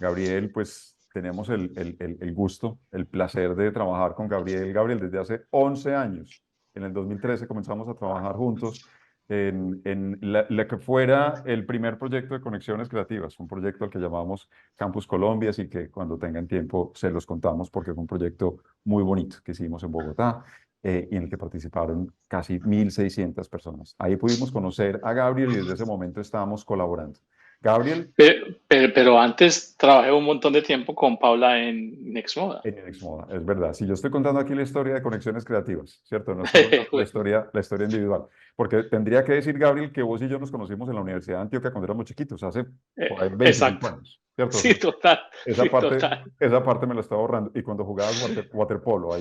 Gabriel, pues tenemos el gusto, el placer de trabajar con Gabriel. Gabriel, desde hace 11 años. En el 2013 comenzamos a trabajar juntos en la que fuera el primer proyecto de conexiones creativas, un proyecto al que llamamos Campus Colombia, así que cuando tengan tiempo se los contamos porque fue un proyecto muy bonito que hicimos en Bogotá y en el que participaron casi 1.600 personas. Ahí pudimos conocer a Gabriel y desde ese momento estábamos colaborando. Gabriel, Pero antes trabajé un montón de tiempo con Paula en Nexmoda. en Exmoda, es verdad. Si yo estoy contando aquí la historia de conexiones creativas, ¿cierto? No estoy contando la historia individual. Porque tendría que decir, Gabriel, que vos y yo nos conocimos en la Universidad de Antioquia cuando éramos chiquitos, hace por ahí 25 Exacto. años, ¿cierto? O Sí, sea, total. esa Sí, parte, total. esa parte me la estaba ahorrando. Y cuando jugabas waterpolo,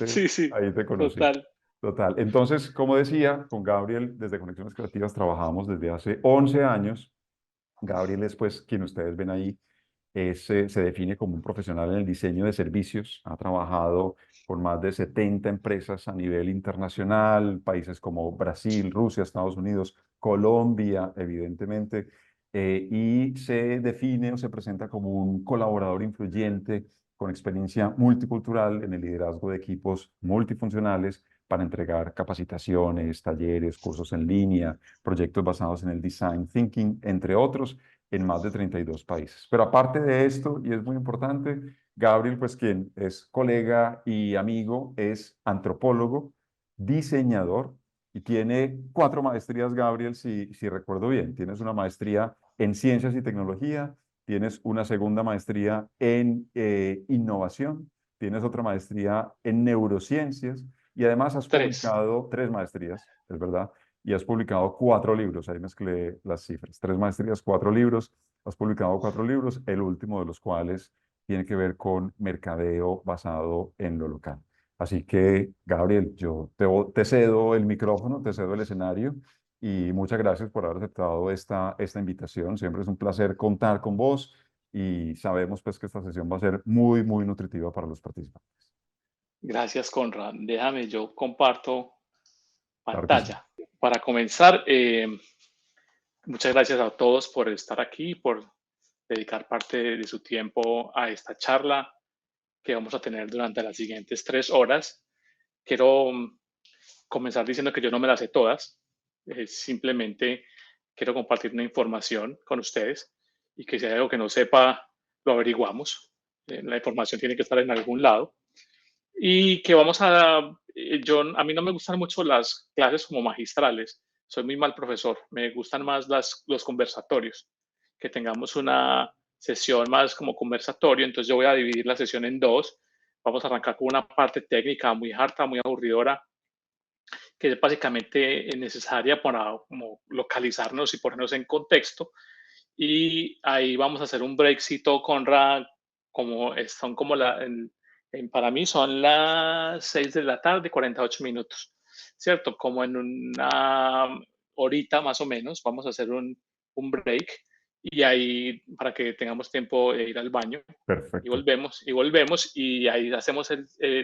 Sí, sí, ahí te conocí. total. Total. Entonces, como decía, con Gabriel, desde Conexiones Creativas, trabajamos desde hace 11 años. Gabriel es, pues, quien ustedes ven ahí se define como un profesional en el diseño de servicios. Ha trabajado con más de 70 empresas a nivel internacional, países como Brasil, Rusia, Estados Unidos, Colombia, evidentemente, y se define o se presenta como un colaborador influyente con experiencia multicultural en el liderazgo de equipos multifuncionales para entregar capacitaciones, talleres, cursos en línea, proyectos basados en el design thinking, entre otros en más de 32 países. Pero aparte de esto, y es muy importante, Gabriel, pues quien es colega y amigo, es antropólogo, diseñador y tiene 4 maestrías, Gabriel, si recuerdo bien. Tienes una maestría en ciencias y tecnología, tienes una segunda maestría en innovación, tienes otra maestría en neurociencias y además has Tres. publicado 3 maestrías, es verdad, y has publicado 4 libros, ahí mezclé las cifras, 3 maestrías, 4 libros, has publicado 4 libros, el último de los cuales tiene que ver con mercadeo basado en lo local. Así que, Gabriel, yo te cedo el micrófono, te cedo el escenario y muchas gracias por haber aceptado esta invitación. Siempre es un placer contar con vos y sabemos pues que esta sesión va a ser muy, muy nutritiva para los participantes. Gracias, Conrad. Déjame, yo comparto Claro que sí. pantalla. Para comenzar, muchas gracias a todos por estar aquí, por dedicar parte de su tiempo a esta charla que vamos a tener durante las siguientes 3 horas. Quiero comenzar diciendo que yo no me las sé todas, simplemente quiero compartir una información con ustedes y que si hay algo que no sepa, lo averiguamos. La información tiene que estar en algún lado. Y que vamos a mí no me gustan mucho las clases como magistrales, soy muy mal profesor, me gustan más los conversatorios, que tengamos una sesión más como conversatorio, entonces yo voy a dividir la sesión en dos, vamos a arrancar con una parte técnica muy harta, muy aburridora, que es básicamente necesaria para como localizarnos y ponernos en contexto, y ahí vamos a hacer un breakcito con como son como para mí son las 6 de la tarde, 48 minutos, ¿cierto? Como en una horita más o menos, vamos a hacer un break y ahí para que tengamos tiempo de ir al baño Perfecto. y volvemos y ahí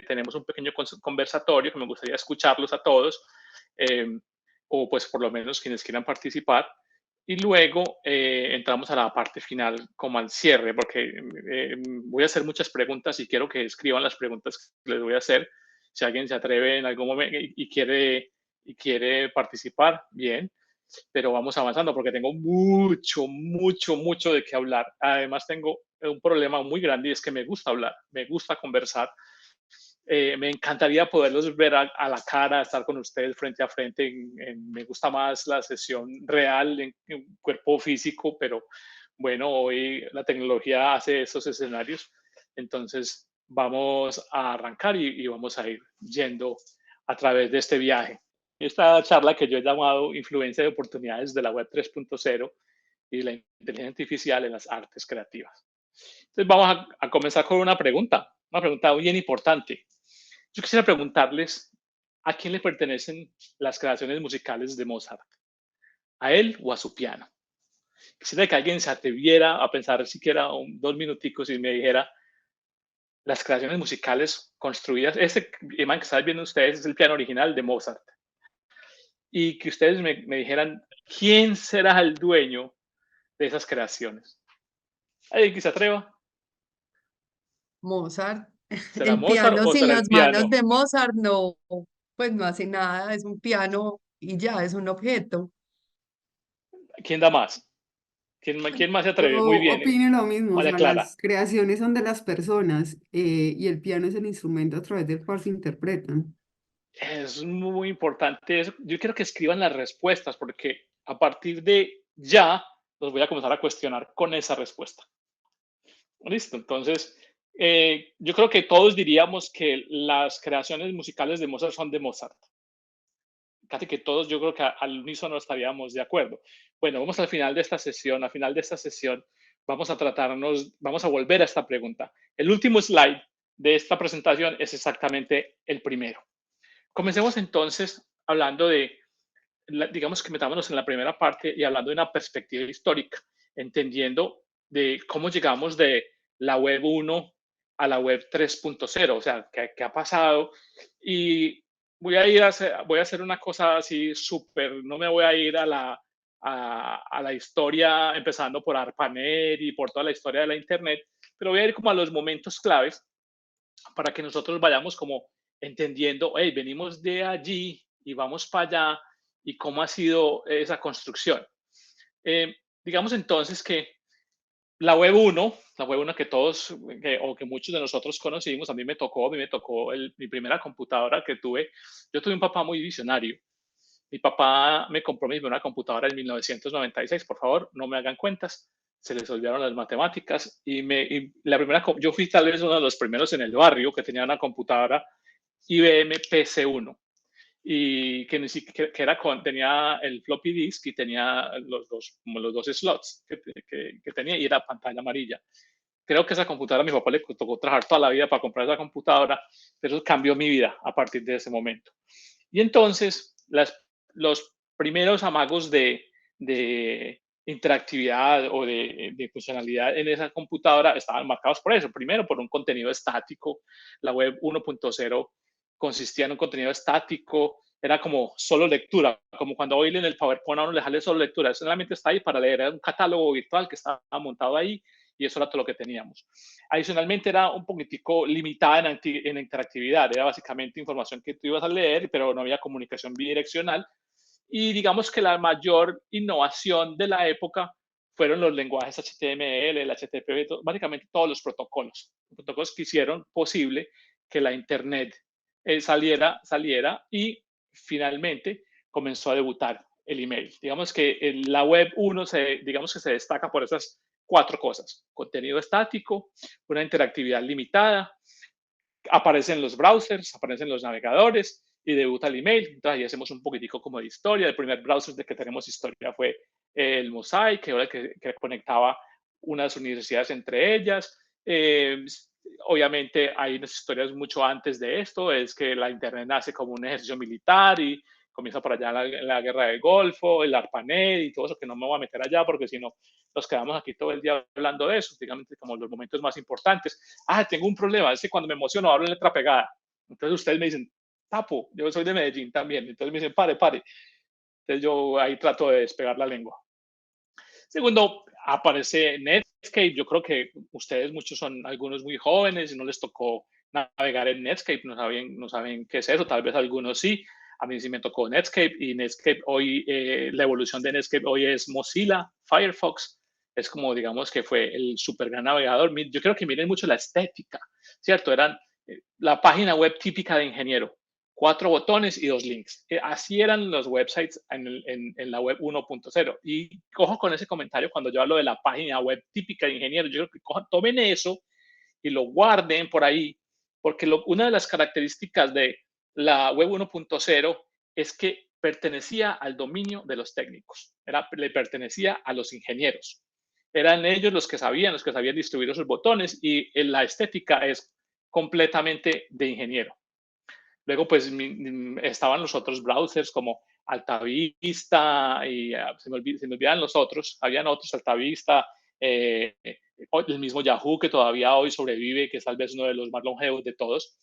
tenemos un pequeño conversatorio que me gustaría escucharlos a todos, eh, o pues por lo menos quienes quieran participar. Y luego entramos a la parte final, como al cierre, porque voy a hacer muchas preguntas y quiero que escriban las preguntas que les voy a hacer. Si alguien se atreve en algún momento y quiere participar, bien, pero vamos avanzando porque tengo mucho, mucho, mucho de qué hablar. Además, tengo un problema muy grande y es que me gusta hablar, me gusta conversar. Me encantaría poderlos ver a la cara, estar con ustedes frente a frente. Me gusta más la sesión real en cuerpo físico, pero bueno, hoy la tecnología hace esos escenarios. Entonces, vamos a arrancar y vamos a ir yendo a través de este viaje. Esta charla que yo he llamado Influencia de oportunidades de la web 3.0 y la inteligencia artificial en las artes creativas. Entonces vamos a comenzar con una pregunta bien importante. Yo quisiera preguntarles a quién le pertenecen las creaciones musicales de Mozart, a él o a su piano. Quisiera que alguien se atreviera a pensar siquiera 2 minuticos y me dijera las creaciones musicales construidas. Este imán que están viendo ustedes es el piano original de Mozart. Y que ustedes me dijeran quién será el dueño de esas creaciones. ¿Alguien que se atreva? Mozart. ¿Será El Mozart piano o sin será el las manos piano? de Mozart no, pues no hace nada, es un piano y ya, es un objeto. ¿Quién da más? ¿Quién más se Yo atreve? Muy bien, opino lo mismo, o María sea, Clara. las creaciones son de las personas y el piano es el instrumento a través del cual se interpretan. Es muy importante eso. Yo quiero que escriban las respuestas porque a partir de ya los voy a comenzar a cuestionar con esa respuesta. Listo, entonces yo creo que todos diríamos que las creaciones musicales de Mozart son de Mozart. Casi que todos yo creo que al unísono estaríamos de acuerdo. Bueno, vamos al final de esta sesión. Al final de esta sesión vamos a volver a esta pregunta. El último slide de esta presentación es exactamente el primero. Comencemos entonces hablando de, digamos que metámonos en la primera parte y hablando de una perspectiva histórica, entendiendo de cómo llegamos de la web 1 a la web 3.0, o sea, qué ha pasado. Y voy a hacer una cosa así súper, no me voy a ir a la historia empezando por ARPANET y por toda la historia de la Internet, pero voy a ir como a los momentos claves para que nosotros vayamos como entendiendo, hey, venimos de allí y vamos para allá y cómo ha sido esa construcción. Digamos entonces que la web 1 que todos o que muchos de nosotros conocimos, a mí me tocó mi primera computadora que tuve. Yo tuve un papá muy visionario. Mi papá me compró mi primera computadora en 1996. Por favor, no me hagan cuentas. Se les olvidaron las matemáticas. Y la primera, yo fui tal vez uno de los primeros en el barrio que tenía una computadora IBM PC1 y que, que era tenía el floppy disk y tenía como los dos slots que tenía y era pantalla amarilla. Creo que esa computadora a mi papá le tocó trabajar toda la vida para comprar esa computadora, pero eso cambió mi vida a partir de ese momento. Y entonces, los primeros amagos de interactividad o de funcionalidad en esa computadora estaban marcados por eso. Primero, por un contenido estático. La web 1.0 consistía en un contenido estático, era como solo lectura, como cuando hoy en el PowerPoint a uno le sale solo lectura, solamente está ahí para leer, era un catálogo virtual que estaba montado ahí y eso era todo lo que teníamos. Adicionalmente era un poquitico limitada en interactividad, era básicamente información que tú ibas a leer, pero no había comunicación bidireccional. Y digamos que la mayor innovación de la época fueron los lenguajes HTML, el HTTP, básicamente todos los protocolos que hicieron posible que la Internet saliera y finalmente comenzó a debutar el email. Digamos que la web 1 digamos que se destaca por esas cuatro cosas: contenido estático, una interactividad limitada, aparecen los browsers, aparecen los navegadores y debuta el email. Entonces ahí hacemos un poquitico como de historia. El primer browser de que tenemos historia fue el Mosaic, que era el que conectaba unas universidades entre ellas. Obviamente hay unas historias mucho antes de esto, es que la Internet nace como un ejercicio militar y comienza por allá la guerra del Golfo, el ARPANET y todo eso, que no me voy a meter allá porque si no nos quedamos aquí todo el día hablando de eso, digamos, como los momentos más importantes. Tengo un problema, es que cuando me emociono hablo en letra pegada. Entonces ustedes me dicen, Tapo, yo soy de Medellín también. Entonces me dicen, pare. Entonces yo ahí trato de despegar la lengua. Segundo, aparece Netscape. Yo creo que ustedes muchos son algunos muy jóvenes y no les tocó navegar en Netscape, no saben qué es eso, tal vez algunos sí. A mí sí me tocó Netscape y Netscape hoy, la evolución de Netscape hoy es Mozilla, Firefox. Es como, digamos, que fue el super gran navegador. Yo creo que miren mucho la estética, ¿cierto? Eran la página web típica de ingeniero. 4 botones y 2 links. Así eran los websites en la web 1.0. Y cojo con ese comentario cuando yo hablo de la página web típica de ingeniero. Yo creo que tomen eso y lo guarden por ahí, porque una de las características de la web 1.0 es que pertenecía al dominio de los técnicos, le pertenecía a los ingenieros. Eran ellos los que sabían distribuir esos botones y la estética es completamente de ingeniero. Luego, pues, estaban los otros browsers como Altavista y se me olvidan los otros. Habían otros, Altavista, el mismo Yahoo, que todavía hoy sobrevive, que es tal vez uno de los más longevos de todos.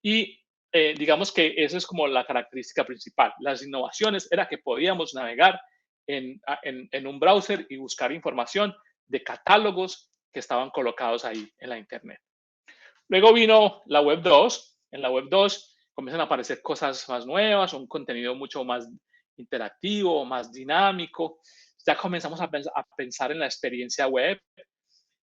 Y digamos que eso es como la característica principal. Las innovaciones era que podíamos navegar en un browser y buscar información de catálogos que estaban colocados ahí en la Internet. Luego vino la Web 2. En la Web 2 comienzan a aparecer cosas más nuevas, un contenido mucho más interactivo, más dinámico. Ya comenzamos a pensar en la experiencia web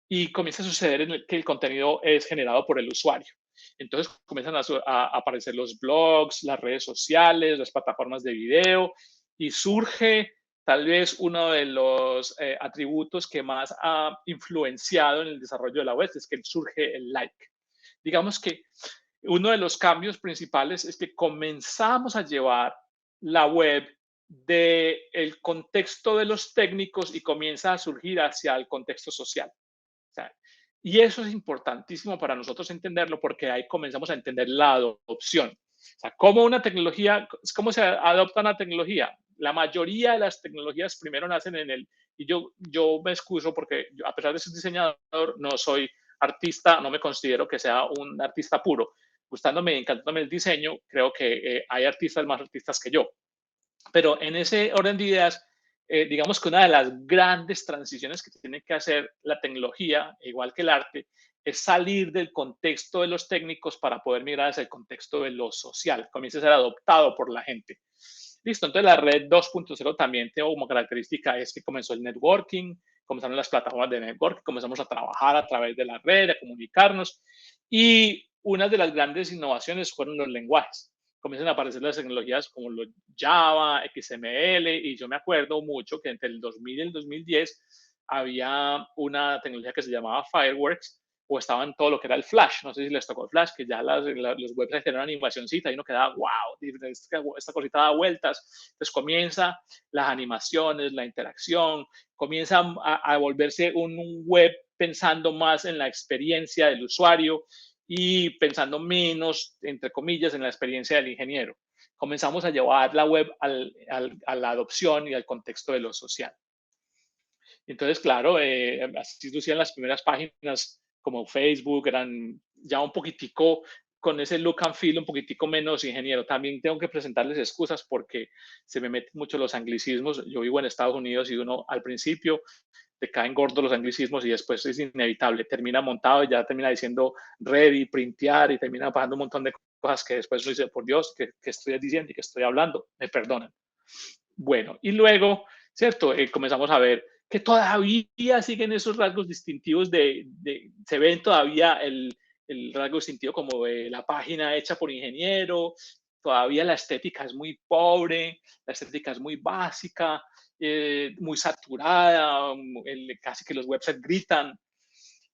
y comienza a suceder que el contenido es generado por el usuario. Entonces comienzan a aparecer los blogs, las redes sociales, las plataformas de video y surge tal vez uno de los atributos que más ha influenciado en el desarrollo de la web, es que surge el like. Digamos que uno de los cambios principales es que comenzamos a llevar la web del contexto de los técnicos y comienza a surgir hacia el contexto social. O sea, y eso es importantísimo para nosotros entenderlo porque ahí comenzamos a entender la adopción. O sea, cómo se adopta una tecnología. La mayoría de las tecnologías primero nacen y yo me excuso porque yo, a pesar de ser diseñador, no soy artista, no me considero que sea un artista puro. Gustándome y encantándome el diseño, creo que hay artistas más artistas que yo. Pero en ese orden de ideas, digamos que una de las grandes transiciones que tiene que hacer la tecnología, igual que el arte, es salir del contexto de los técnicos para poder mirar hacia el contexto de lo social, comienza a ser adoptado por la gente. Listo, entonces la red 2.0 también tiene como característica es que comenzó el networking, comenzaron las plataformas de networking, comenzamos a trabajar a través de la red, a comunicarnos y una de las grandes innovaciones fueron los lenguajes. Comienzan a aparecer las tecnologías como los Java, XML, y yo me acuerdo mucho que entre el 2000 y el 2010 había una tecnología que se llamaba Fireworks, o estaba en todo lo que era el Flash. No sé si les tocó el Flash, que ya los websites tenían una animacioncita y uno quedaba, wow, esta cosita da vueltas. Entonces comienza las animaciones, la interacción, comienza a volverse un web pensando más en la experiencia del usuario y pensando menos, entre comillas, en la experiencia del ingeniero. Comenzamos a llevar la web a la adopción y al contexto de lo social. Entonces, claro, así lucían las primeras páginas como Facebook, eran ya un poquitico con ese look and feel un poquitico menos ingeniero. También tengo que presentarles excusas porque se me meten mucho los anglicismos. Yo vivo en Estados Unidos y uno al principio te caen gordos los anglicismos y después es inevitable. Termina montado y ya termina diciendo ready, printear y termina pasando un montón de cosas que después uno dice, por Dios, ¿qué estoy diciendo y qué estoy hablando? Me perdonan. Bueno, y luego, ¿cierto? Comenzamos a ver que todavía siguen esos rasgos distintivos se ven todavía el rasgo distintivo como de la página hecha por ingeniero, todavía la estética es muy pobre, la estética es muy básica, muy saturada, casi que los websites gritan.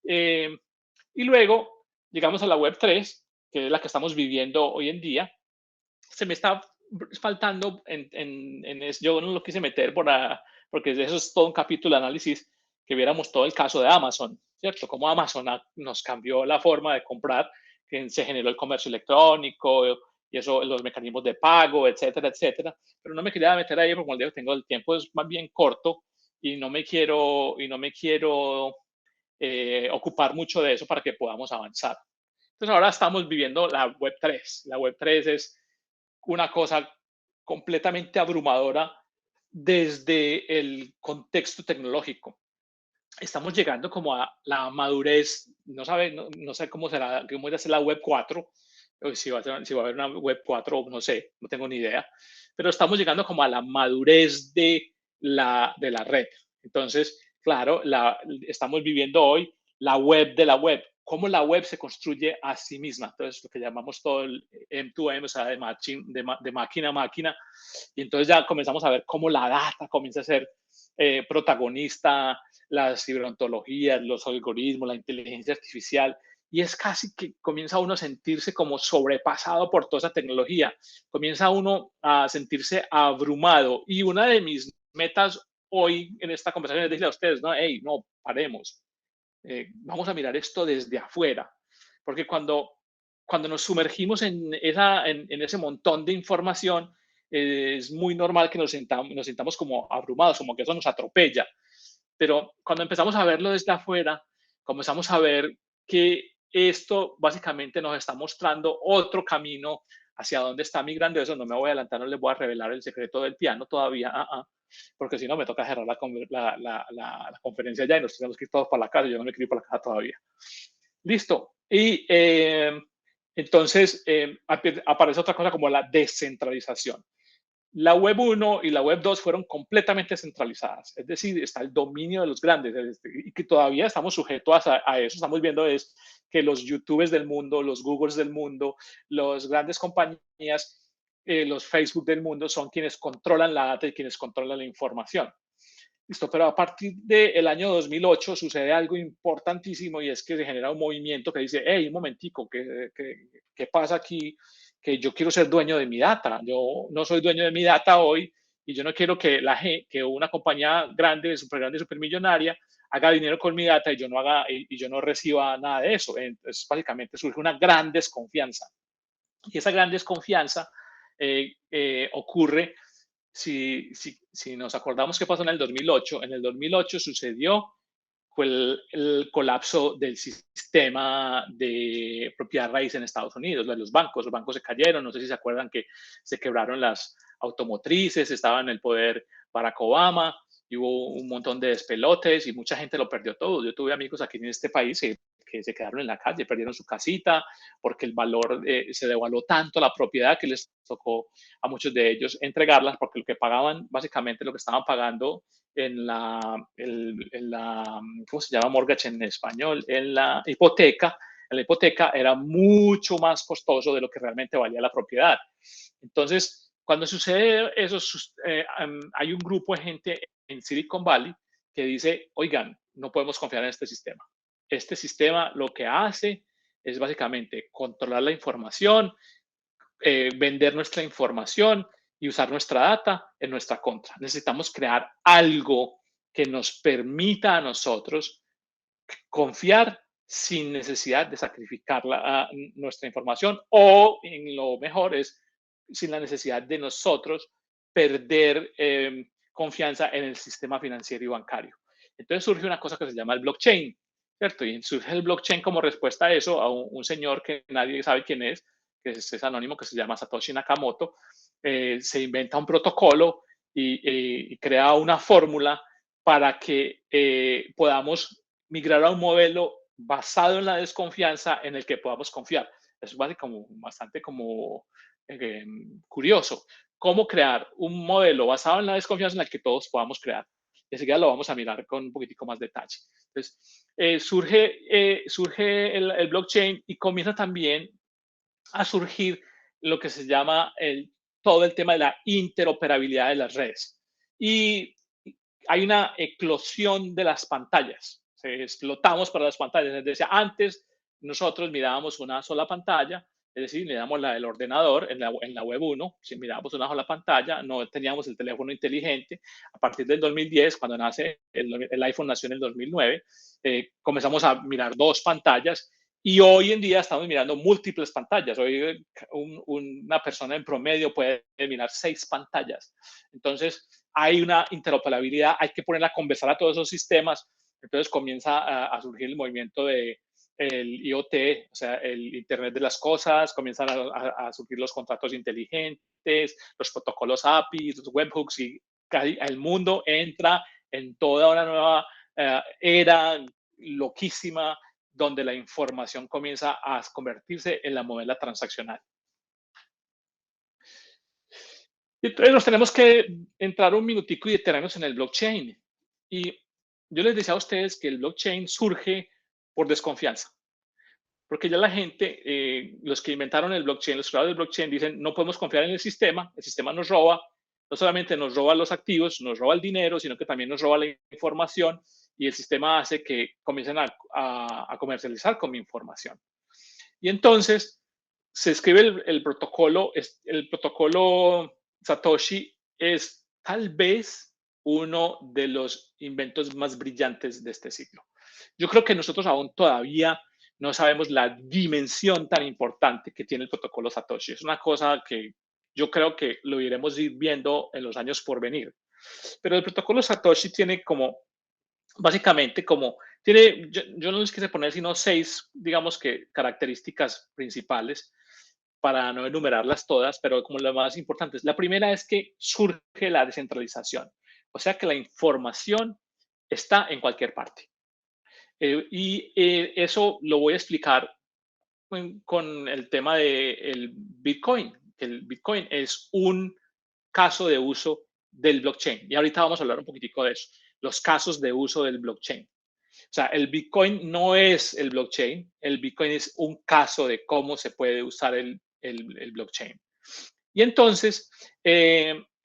Y luego llegamos a la web 3, que es la que estamos viviendo hoy en día. Se me está faltando, yo no lo quise meter porque eso es todo un capítulo de análisis, que viéramos todo el caso de Amazon, ¿cierto? Cómo Amazon nos cambió la forma de comprar, que se generó el comercio electrónico y eso, los mecanismos de pago, etcétera, etcétera. Pero no me quería meter ahí porque como digo, tengo el tiempo es más bien corto y no me quiero ocupar mucho de eso para que podamos avanzar. Entonces ahora estamos viviendo la web 3. La web 3 es una cosa completamente abrumadora desde el contexto tecnológico. Estamos llegando como a la madurez, no sé cómo será, cómo va a ser la web 4, si va a haber una web 4, no sé, no tengo ni idea, pero estamos llegando como a la madurez de la red. Entonces, claro, estamos viviendo hoy la web de la web, cómo la web se construye a sí misma. Entonces, lo que llamamos todo el M2M, o sea, de máquina a máquina. Y entonces ya comenzamos a ver cómo la data comienza a ser protagonista, las ciberontologías, los algoritmos, la inteligencia artificial. Y es casi que comienza uno a sentirse como sobrepasado por toda esa tecnología. Comienza uno a sentirse abrumado. Y una de mis metas hoy en esta conversación es decirle a ustedes, no, hey, no, paremos. Vamos a mirar esto desde afuera, porque cuando nos sumergimos en ese montón de información, es muy normal que nos sintamos como abrumados, como que eso nos atropella. Pero cuando empezamos a verlo desde afuera, comenzamos a ver que esto básicamente nos está mostrando otro camino hacia dónde está migrando eso. No me voy a adelantar, no les voy a revelar el secreto del piano todavía, porque si no me toca cerrar la conferencia ya y nos tenemos que ir todos para la casa. Yo no me quiero ir para la casa todavía. Listo. Y entonces aparece otra cosa como la descentralización. La web 1 y la web 2 fueron completamente centralizadas, es decir, está el dominio de los grandes, y que todavía estamos sujetos a eso. Estamos viendo es que los YouTubes del mundo, los Googles del mundo, las grandes compañías, los Facebook del mundo son quienes controlan la data y quienes controlan la información. Listo, pero a partir del año 2008 sucede algo importantísimo, y es que se genera un movimiento que dice, hey, un momentico, ¿qué pasa aquí? Que yo quiero ser dueño de mi data. Yo no soy dueño de mi data hoy, y yo no quiero que que una compañía grande, supermillonaria, haga dinero con mi data y yo no reciba nada de eso. Entonces, básicamente surge una gran desconfianza. Y esa gran desconfianza ocurre si nos acordamos qué pasó en el 2008. En el 2008 sucedió el colapso del sistema de propiedad raíz en Estados Unidos, los bancos se cayeron. No sé si se acuerdan que se quebraron las automotrices, estaba en el poder Barack Obama, y hubo un montón de despelotes y mucha gente lo perdió todo. Yo tuve amigos aquí en este país que se quedaron en la calle, perdieron su casita porque el valor se devaluó tanto la propiedad que les tocó a muchos de ellos entregarlas, porque lo que pagaban, básicamente lo que estaban pagando en la, ¿cómo se llama? Mortgage en español, en la hipoteca era mucho más costoso de lo que realmente valía la propiedad. Entonces, cuando sucede eso, hay un grupo de gente en Silicon Valley que dice, oigan, no podemos confiar en este sistema. Este sistema lo que hace es básicamente controlar la información, vender nuestra información y usar nuestra data en nuestra contra. Necesitamos crear algo que nos permita a nosotros confiar sin necesidad de sacrificar nuestra información, o en lo mejor es sin la necesidad de nosotros perder confianza en el sistema financiero y bancario. Entonces surge una cosa que se llama el blockchain, ¿cierto? Y surge el blockchain como respuesta a eso, a un señor que nadie sabe quién es, que es anónimo, que se llama Satoshi Nakamoto. Se inventa un protocolo y crea una fórmula para que podamos migrar a un modelo basado en la desconfianza en el que podamos confiar. Es bastante curioso. ¿Cómo crear un modelo basado en la desconfianza en el que todos podamos crear? Y enseguida lo vamos a mirar con un poquitico más detalle. Entonces, surge el blockchain, y comienza también a surgir lo que se llama todo el tema de la interoperabilidad de las redes. Y hay una eclosión de las pantallas. Explotamos para las pantallas. Es decir, antes nosotros mirábamos una sola pantalla, es decir, mirábamos la del ordenador en la web 1, si mirábamos una sola pantalla, no teníamos el teléfono inteligente. A partir del 2010, cuando nace el iPhone, nació en el 2009, comenzamos a mirar dos pantallas, y hoy en día estamos mirando múltiples pantallas. Hoy una persona en promedio puede mirar 6 pantallas. Entonces, hay una interoperabilidad, hay que ponerla a conversar a todos esos sistemas. Entonces comienza a surgir el movimiento del IoT, o sea, el Internet de las Cosas. Comienzan a surgir los contratos inteligentes, los protocolos API, los webhooks, y el mundo entra en toda una nueva era loquísima, donde la información comienza a convertirse en la moneda transaccional. Entonces nos tenemos que entrar un minutico y detenernos en el blockchain. Y yo les decía a ustedes que el blockchain surge por desconfianza, porque ya la gente, los que inventaron el blockchain, los creadores del blockchain, dicen, no podemos confiar en el sistema nos roba, no solamente nos roba los activos, nos roba el dinero, sino que también nos roba la información, y el sistema hace que comiencen a comercializar con mi información. Y entonces se escribe el protocolo Satoshi. Es tal vez uno de los inventos más brillantes de este siglo. Yo creo que nosotros aún todavía no sabemos la dimensión tan importante que tiene el protocolo Satoshi. Es una cosa que yo creo que lo iremos ir viendo en los años por venir. Pero el protocolo Satoshi tiene básicamente yo no les quise poner sino 6, digamos que, características principales, para no enumerarlas todas, pero como las más importantes. La primera es que surge la descentralización. O sea que la información está en cualquier parte. Eso lo voy a explicar con el tema del Bitcoin. El Bitcoin es un caso de uso del blockchain. Y ahorita vamos a hablar un poquitico de eso, los casos de uso del blockchain. O sea, el Bitcoin no es el blockchain, el Bitcoin es un caso de cómo se puede usar el blockchain. Y entonces,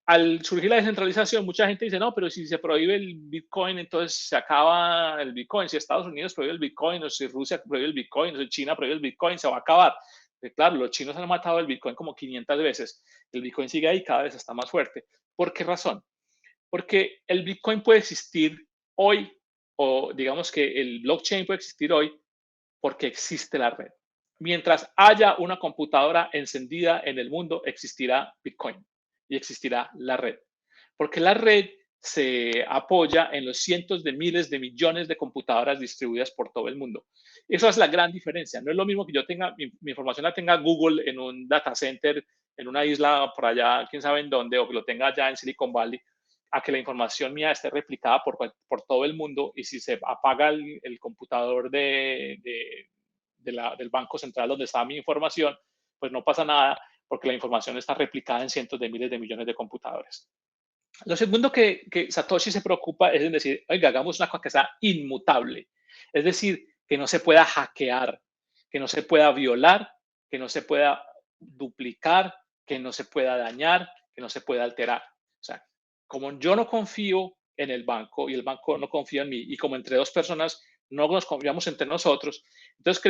al surgir la descentralización, mucha gente dice, no, pero si se prohíbe el Bitcoin, entonces se acaba el Bitcoin. Si Estados Unidos prohíbe el Bitcoin, o si Rusia prohíbe el Bitcoin, o si China prohíbe el Bitcoin, se va a acabar. Claro, los chinos han matado el Bitcoin como 500 veces. El Bitcoin sigue ahí, cada vez está más fuerte. ¿Por qué razón? Porque el Bitcoin puede existir hoy, o digamos que el blockchain puede existir hoy porque existe la red. Mientras haya una computadora encendida en el mundo, existirá Bitcoin y existirá la red. Porque la red se apoya en los cientos de miles de millones de computadoras distribuidas por todo el mundo. Esa es la gran diferencia. No es lo mismo que yo tenga, mi información la tenga Google en un data center, en una isla por allá, quién sabe en dónde, o que lo tenga allá en Silicon Valley, a que la información mía esté replicada por todo el mundo, y si se apaga el computador del Banco Central donde está mi información, pues no pasa nada porque la información está replicada en cientos de miles de millones de computadores. Lo segundo que Satoshi se preocupa es en decir, oiga, hagamos una cosa que sea inmutable, es decir, que no se pueda hackear, que no se pueda violar, que no se pueda duplicar, que no se pueda dañar, que no se pueda alterar. O sea, como yo no confío en el banco y el banco no confía en mí, y como entre dos personas no nos confiamos entre nosotros, entonces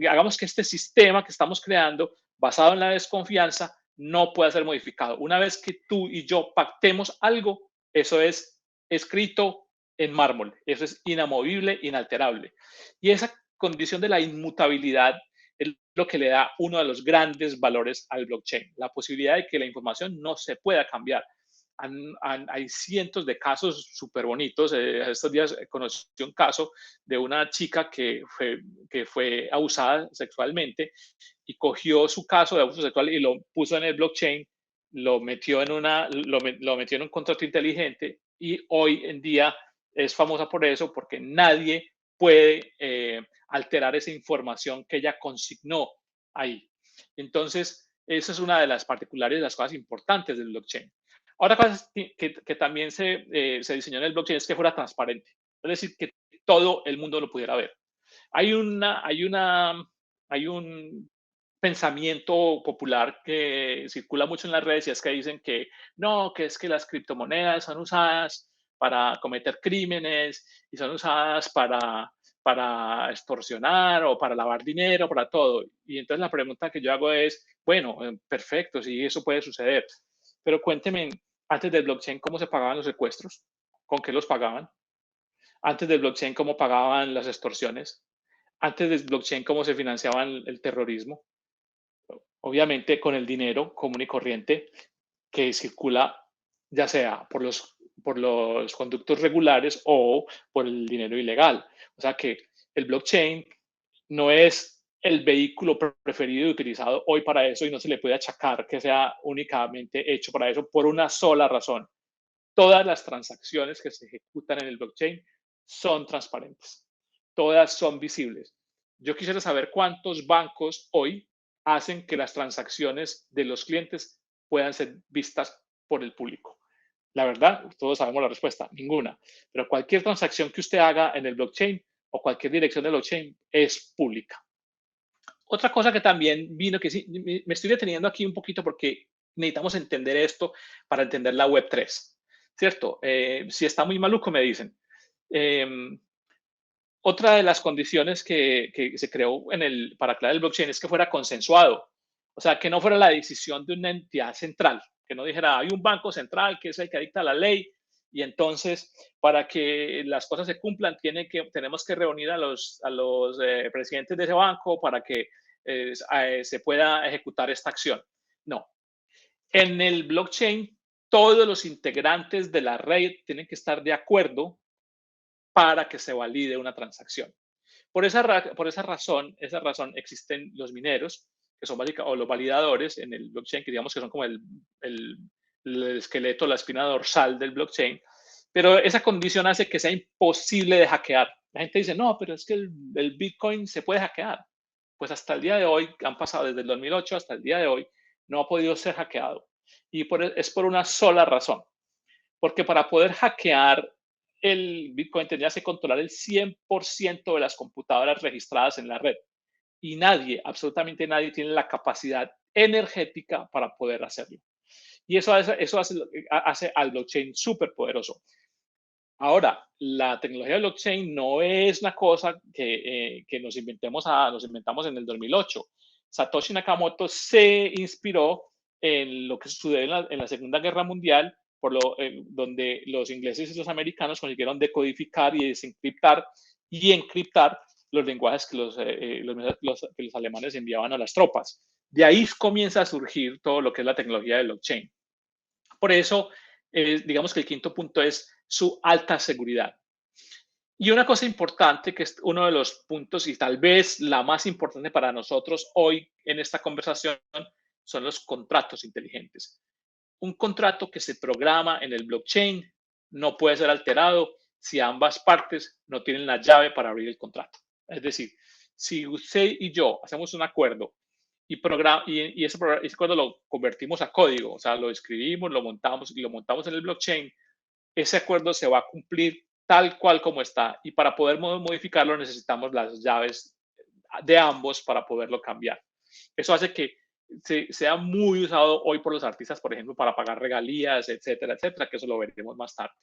hagamos que este sistema que estamos creando, basado en la desconfianza, no pueda ser modificado. Una vez que tú y yo pactemos algo, eso es escrito en mármol, eso es inamovible, inalterable. Y esa condición de la inmutabilidad es lo que le da uno de los grandes valores al blockchain, la posibilidad de que la información no se pueda cambiar. Hay cientos de casos súper bonitos. Estos días conocí un caso de una chica que fue abusada sexualmente y cogió su caso de abuso sexual y lo puso en el blockchain, lo metió en un contrato inteligente, y hoy en día es famosa por eso, porque nadie puede alterar esa información que ella consignó ahí. Entonces, esa es una de las particulares, de las cosas importantes del blockchain. Otra cosa que también se diseñó en el blockchain es que fuera transparente, es decir, que todo el mundo lo pudiera ver. Hay un pensamiento popular que circula mucho en las redes, y es que dicen que no, que es que las criptomonedas son usadas para cometer crímenes y son usadas para extorsionar o para lavar dinero, para todo. Y entonces la pregunta que yo hago es, bueno, perfecto, sí, eso puede suceder, pero cuénteme, antes del blockchain, ¿cómo se pagaban los secuestros? ¿Con qué los pagaban? Antes del blockchain, ¿cómo pagaban las extorsiones? Antes del blockchain, ¿cómo se financiaba el terrorismo? Obviamente con el dinero común y corriente que circula, ya sea por los conductos regulares o por el dinero ilegal. O sea que el blockchain no es el vehículo preferido y utilizado hoy para eso, y no se le puede achacar que sea únicamente hecho para eso por una sola razón. Todas las transacciones que se ejecutan en el blockchain son transparentes, todas son visibles. Yo quisiera saber cuántos bancos hoy hacen que las transacciones de los clientes puedan ser vistas por el público. La verdad, todos sabemos la respuesta, ninguna. Pero cualquier transacción que usted haga en el blockchain o cualquier dirección del blockchain es pública. Otra cosa que también vino, que sí, me estoy deteniendo aquí un poquito porque necesitamos entender esto para entender la Web3, ¿cierto? Si está muy maluco, me dicen. Otra de las condiciones que se creó para crear el blockchain es que fuera consensuado. O sea, que no fuera la decisión de una entidad central, que no dijera, hay un banco central que es el que dicta la ley, y entonces, para que las cosas se cumplan, tenemos que reunir a los presidentes de ese banco para que se pueda ejecutar esta acción. No. En el blockchain, todos los integrantes de la red tienen que estar de acuerdo para que se valide una transacción. Por esa razón existen los mineros, que son o los validadores en el blockchain, que digamos que son como el esqueleto, la espina dorsal del blockchain, pero esa condición hace que sea imposible de hackear. La gente dice, no, pero es que el Bitcoin se puede hackear. Pues hasta el día de hoy, han pasado desde el 2008 hasta el día de hoy, no ha podido ser hackeado. Y es por una sola razón. Porque para poder hackear el Bitcoin tendrías que controlar el 100% de las computadoras registradas en la red. Y nadie, absolutamente nadie, tiene la capacidad energética para poder hacerlo. Y eso hace al blockchain súper poderoso. Ahora, la tecnología de blockchain no es una cosa que nos inventamos en el 2008. Satoshi Nakamoto se inspiró en lo que sucedió en la Segunda Guerra Mundial, donde los ingleses y los americanos consiguieron decodificar y desencriptar y encriptar los lenguajes que los alemanes enviaban a las tropas. De ahí comienza a surgir todo lo que es la tecnología de blockchain. Por eso, digamos que el quinto punto es su alta seguridad. Y una cosa importante, que es uno de los puntos y tal vez la más importante para nosotros hoy en esta conversación, son los contratos inteligentes. Un contrato que se programa en el blockchain no puede ser alterado si ambas partes no tienen la llave para abrir el contrato. Es decir, si usted y yo hacemos un acuerdo y ese acuerdo lo convertimos a código, o sea, lo escribimos, lo montamos y lo montamos en el blockchain, ese acuerdo se va a cumplir tal cual como está. Y para poder modificarlo necesitamos las llaves de ambos para poderlo cambiar. Eso hace que sea muy usado hoy por los artistas, por ejemplo, para pagar regalías, etcétera, etcétera, que eso lo veremos más tarde.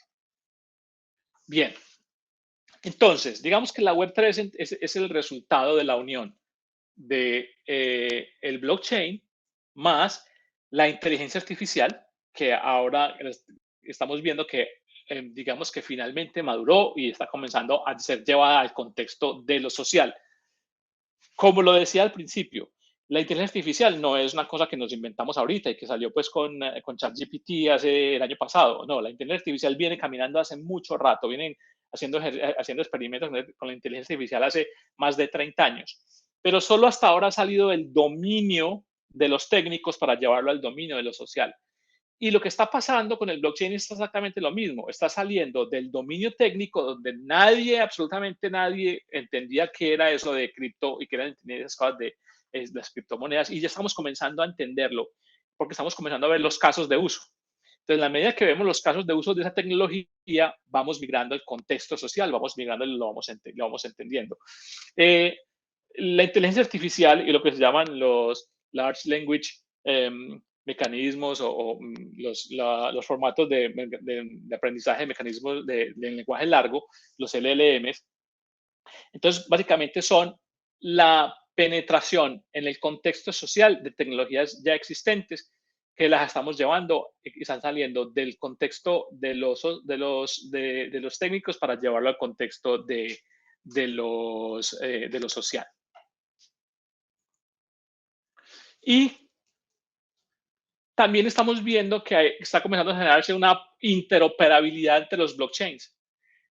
Bien. Entonces, digamos que la Web3 es el resultado de la unión de el blockchain más la inteligencia artificial, que ahora estamos viendo que digamos que finalmente maduró y está comenzando a ser llevada al contexto de lo social. Como lo decía al principio, la inteligencia artificial no es una cosa que nos inventamos ahorita y que salió pues con ChatGPT el año pasado. No, la inteligencia artificial viene caminando hace mucho rato, vienen haciendo experimentos con la inteligencia artificial hace más de 30 años. Pero solo hasta ahora ha salido del dominio de los técnicos para llevarlo al dominio de lo social. Y lo que está pasando con el blockchain es exactamente lo mismo. Está saliendo del dominio técnico donde nadie, absolutamente nadie, entendía qué era eso de cripto y qué eran esas cosas de las criptomonedas. Y ya estamos comenzando a entenderlo porque estamos comenzando a ver los casos de uso. Entonces, a medida que vemos los casos de uso de esa tecnología, vamos migrando al contexto social, vamos migrando y lo vamos entendiendo. La inteligencia artificial y lo que se llaman los large language mecanismos o los formatos de aprendizaje de mecanismos de lenguaje largo, los LLMs. Entonces, básicamente son la penetración en el contexto social de tecnologías ya existentes que las estamos llevando y están saliendo del contexto de los técnicos para llevarlo al contexto de lo social. Y también estamos viendo que está comenzando a generarse una interoperabilidad entre los blockchains.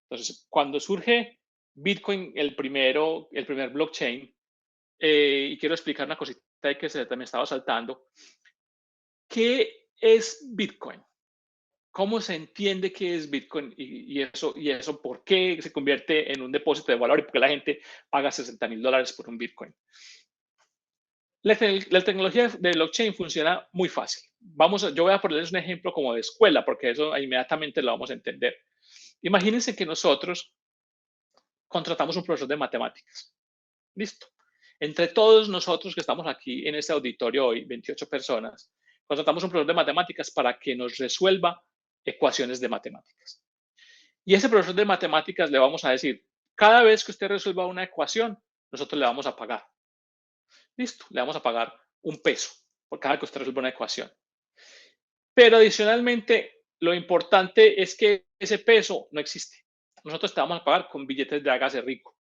Entonces, cuando surge Bitcoin, el primer blockchain, y quiero explicar una cosita que se me estaba saltando. ¿Qué es Bitcoin? ¿Cómo se entiende qué es Bitcoin y eso por qué se convierte en un depósito de valor y por qué la gente paga $60,000 por un Bitcoin? La tecnología de blockchain funciona muy fácil. Yo voy a ponerles un ejemplo como de escuela, porque eso inmediatamente lo vamos a entender. Imagínense que nosotros contratamos un profesor de matemáticas. Listo. Entre todos nosotros que estamos aquí en este auditorio hoy, 28 personas, contratamos un profesor de matemáticas para que nos resuelva ecuaciones de matemáticas. Y ese profesor de matemáticas le vamos a decir, cada vez que usted resuelva una ecuación, nosotros le vamos a pagar. Listo, le vamos a pagar $1 por cada que usted resuelva una ecuación. Pero adicionalmente, lo importante es que ese peso no existe. Nosotros te vamos a pagar con billetes de hágase rico,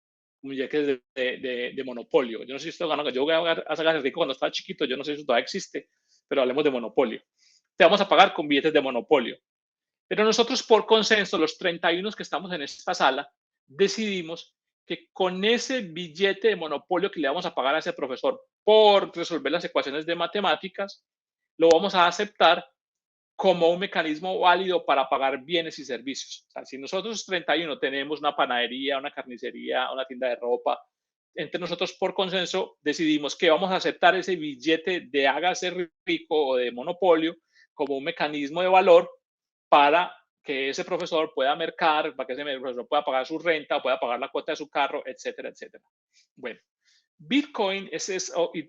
con billetes de monopolio. Yo no sé si esto gana, yo voy a hágase rico cuando estaba chiquito, yo no sé si eso todavía existe, pero hablemos de monopolio. Te vamos a pagar con billetes de monopolio. Pero nosotros por consenso, los 31 que estamos en esta sala, decidimos que con ese billete de monopolio que le vamos a pagar a ese profesor por resolver las ecuaciones de matemáticas, lo vamos a aceptar como un mecanismo válido para pagar bienes y servicios. O sea, si nosotros 31 tenemos una panadería, una carnicería, una tienda de ropa, entre nosotros por consenso decidimos que vamos a aceptar ese billete de hágase rico o de monopolio como un mecanismo de valor para que ese profesor pueda mercar, para que ese profesor pueda pagar su renta, pueda pagar la cuota de su carro, etcétera, etcétera. Bueno, Bitcoin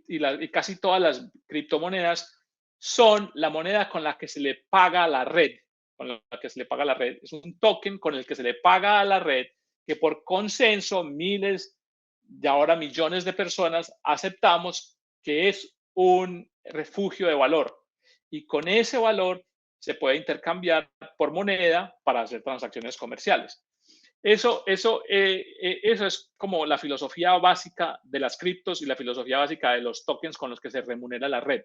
y casi todas las criptomonedas son la moneda con la que se le paga a la red, con la que se le paga a la red. Es un token con el que se le paga a la red que por consenso miles y ahora millones de personas aceptamos que es un refugio de valor. Y con ese valor se puede intercambiar por moneda para hacer transacciones comerciales. Eso es como la filosofía básica de las criptos y la filosofía básica de los tokens con los que se remunera la red.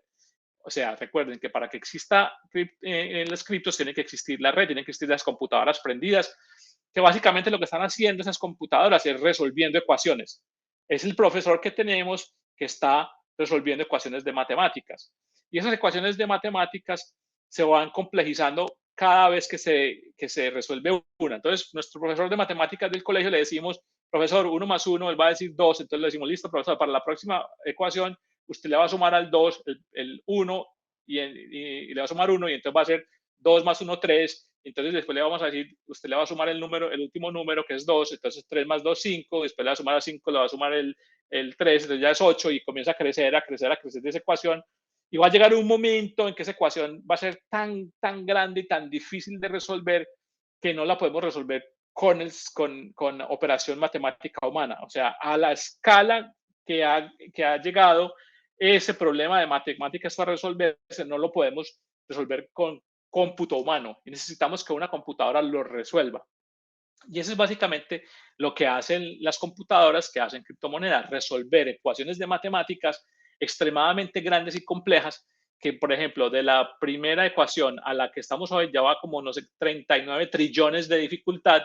O sea, recuerden que para que exista en las criptos tiene que existir la red, tienen que existir las computadoras prendidas, que básicamente lo que están haciendo esas computadoras es resolviendo ecuaciones. Es el profesor que tenemos que está resolviendo ecuaciones de matemáticas. Y esas ecuaciones de matemáticas se van complejizando cada vez que se resuelve una. Entonces, nuestro profesor de matemáticas del colegio le decimos, profesor, 1 más 1, él va a decir 2, entonces le decimos, listo, profesor, para la próxima ecuación, usted le va a sumar al 2 el 1 y le va a sumar 1 y entonces va a ser 2 más 1, 3. Entonces después le vamos a decir, usted le va a sumar el último número que es 2, entonces 3 más 2, 5, después le va a sumar a 5, le va a sumar el 3, entonces ya es 8 y comienza a crecer de esa ecuación. Y va a llegar un momento en que esa ecuación va a ser tan grande y tan difícil de resolver que no la podemos resolver con operación matemática humana. O sea, a la escala que ha llegado ese problema de matemáticas para resolverse, no lo podemos resolver con cómputo humano y necesitamos que una computadora lo resuelva. Y eso es básicamente lo que hacen las computadoras que hacen criptomonedas, resolver ecuaciones de matemáticas extremadamente grandes y complejas que, por ejemplo, de la primera ecuación a la que estamos hoy ya va como, no sé, 39 trillones de dificultad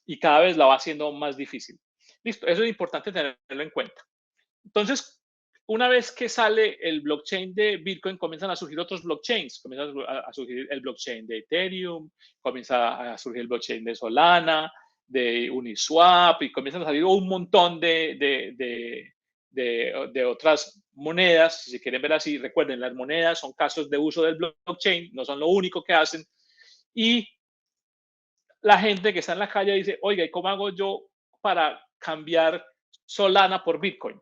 y cada vez la va haciendo más difícil. Listo, eso es importante tenerlo en cuenta. Entonces, una vez que sale el blockchain de Bitcoin, comienzan a surgir otros blockchains. Comienza a surgir el blockchain de Ethereum, comienza a surgir el blockchain de Solana, de Uniswap, y comienzan a salir un montón de otras monedas, si se quieren ver así. Recuerden, las monedas son casos de uso del blockchain, no son lo único que hacen. Y la gente que está en la calle dice, oiga, ¿y cómo hago yo para cambiar Solana por Bitcoin?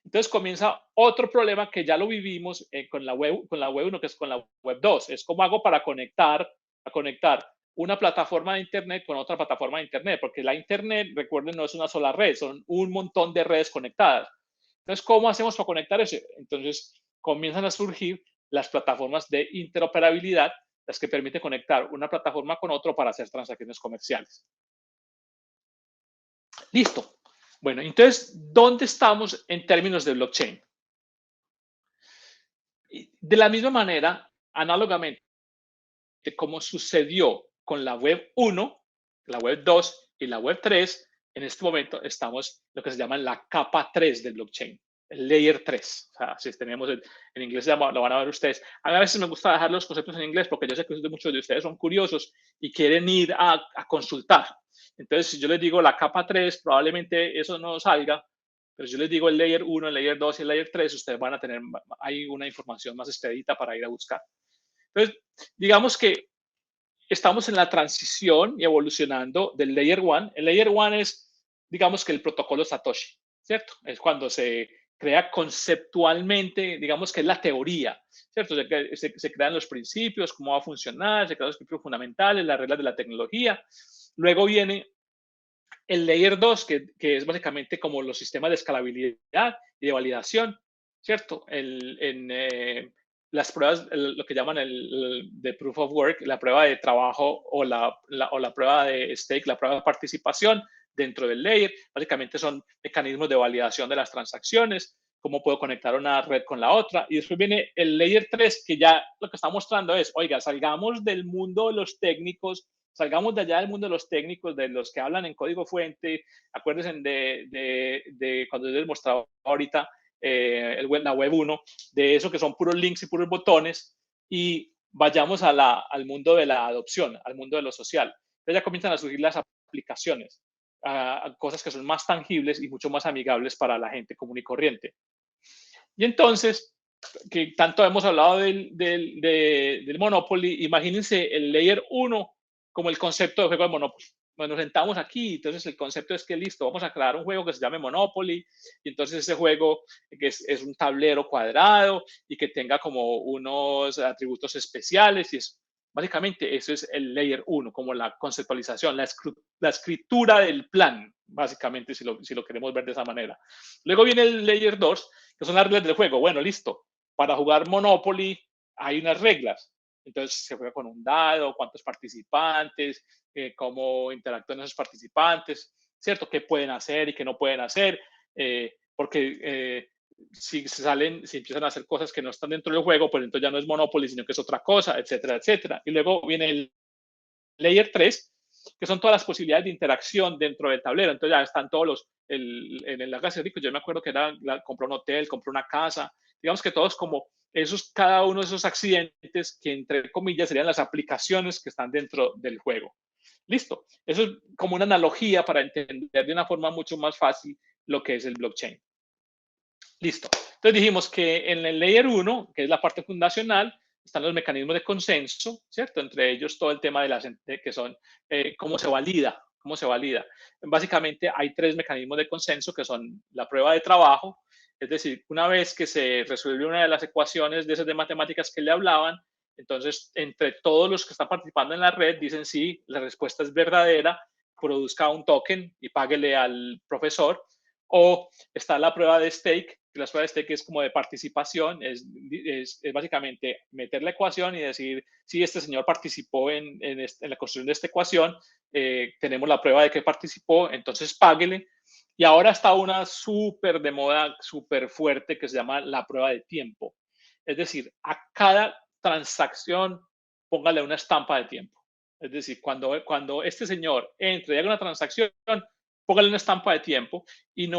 Entonces comienza otro problema que ya lo vivimos con la web 1, que es con la web 2. Es cómo hago para conectar una plataforma de Internet con otra plataforma de Internet, porque la Internet, recuerden, no es una sola red, son un montón de redes conectadas. Entonces, ¿cómo hacemos para conectar eso? Entonces, comienzan a surgir las plataformas de interoperabilidad, las que permiten conectar una plataforma con otra para hacer transacciones comerciales. Listo. Bueno, entonces, ¿dónde estamos en términos de blockchain? De la misma manera, análogamente, como sucedió con la web 1, la web 2 y la web 3, en este momento estamos en lo que se llama la capa 3 del blockchain, el layer 3. O sea, si tenemos en inglés lo van a ver ustedes. A mí a veces me gusta dejar los conceptos en inglés porque yo sé que muchos de ustedes son curiosos y quieren ir a consultar. Entonces, si yo les digo la capa 3, probablemente eso no salga, pero si yo les digo el layer 1, el layer 2 y el layer 3, ustedes van a tener ahí una información más expedita para ir a buscar. Entonces, digamos que estamos en la transición y evolucionando del layer 1. El layer 1 es, digamos que el protocolo Satoshi, ¿cierto? Es cuando se crea conceptualmente, digamos que es la teoría, ¿cierto? Se crean los principios, cómo va a funcionar, se crean los principios fundamentales, las reglas de la tecnología. Luego viene el layer 2, que es básicamente como los sistemas de escalabilidad y de validación, ¿cierto? Las pruebas, lo que llaman de proof of work, la prueba de trabajo o la prueba de stake, la prueba de participación dentro del layer. Básicamente son mecanismos de validación de las transacciones, cómo puedo conectar una red con la otra. Y después viene el layer 3, que ya lo que está mostrando es, oiga, salgamos del mundo de los técnicos, salgamos de allá del mundo de los técnicos, de los que hablan en código fuente. Acuérdense de cuando les mostraba ahorita la web 1, de eso que son puros links y puros botones, y vayamos al mundo de la adopción, al mundo de lo social. Entonces ya comienzan a surgir las aplicaciones, a cosas que son más tangibles y mucho más amigables para la gente común y corriente. Y entonces, que tanto hemos hablado del Monopoly, imagínense el Layer 1 como el concepto de juego de Monopoly. Bueno, nos sentamos aquí, entonces el concepto es que listo, vamos a crear un juego que se llame Monopoly, y entonces ese juego que es un tablero cuadrado y que tenga como unos atributos especiales, y es, básicamente eso es el Layer 1, como la conceptualización, la escritura del plan, básicamente, si lo queremos ver de esa manera. Luego viene el Layer 2, que son las reglas del juego. Bueno, listo, para jugar Monopoly hay unas reglas. Entonces se juega con un dado, cuántos participantes, cómo interactúan esos participantes, ¿cierto? ¿Qué pueden hacer y qué no pueden hacer? Porque si empiezan a hacer cosas que no están dentro del juego, pues entonces ya no es Monopoly, sino que es otra cosa, etcétera, etcétera. Y luego viene el Layer 3, que son todas las posibilidades de interacción dentro del tablero. Entonces ya están todos en el Legacy Rico, yo me acuerdo que compró un hotel, compró una casa, digamos que todos como cada uno de esos accidentes que entre comillas serían las aplicaciones que están dentro del juego. Listo. Eso es como una analogía para entender de una forma mucho más fácil lo que es el blockchain. Listo. Entonces dijimos que en el Layer 1, que es la parte fundacional, están los mecanismos de consenso, ¿cierto? Entre ellos todo el tema que son cómo se valida. Básicamente hay 3 mecanismos de consenso que son la prueba de trabajo, es decir, una vez que se resuelve una de las ecuaciones de esas de matemáticas que le hablaban, entonces entre todos los que están participando en la red dicen sí, la respuesta es verdadera, produzca un token y páguele al profesor. O está la prueba de stake, que la prueba de stake es como de participación, es básicamente meter la ecuación y decir, si este señor participó en la construcción de esta ecuación, tenemos la prueba de que participó, entonces páguele. Y ahora está una súper de moda, súper fuerte, que se llama la prueba de tiempo. Es decir, a cada transacción póngale una estampa de tiempo. Es decir, cuando este señor entre y haga una transacción, póngale una estampa de tiempo y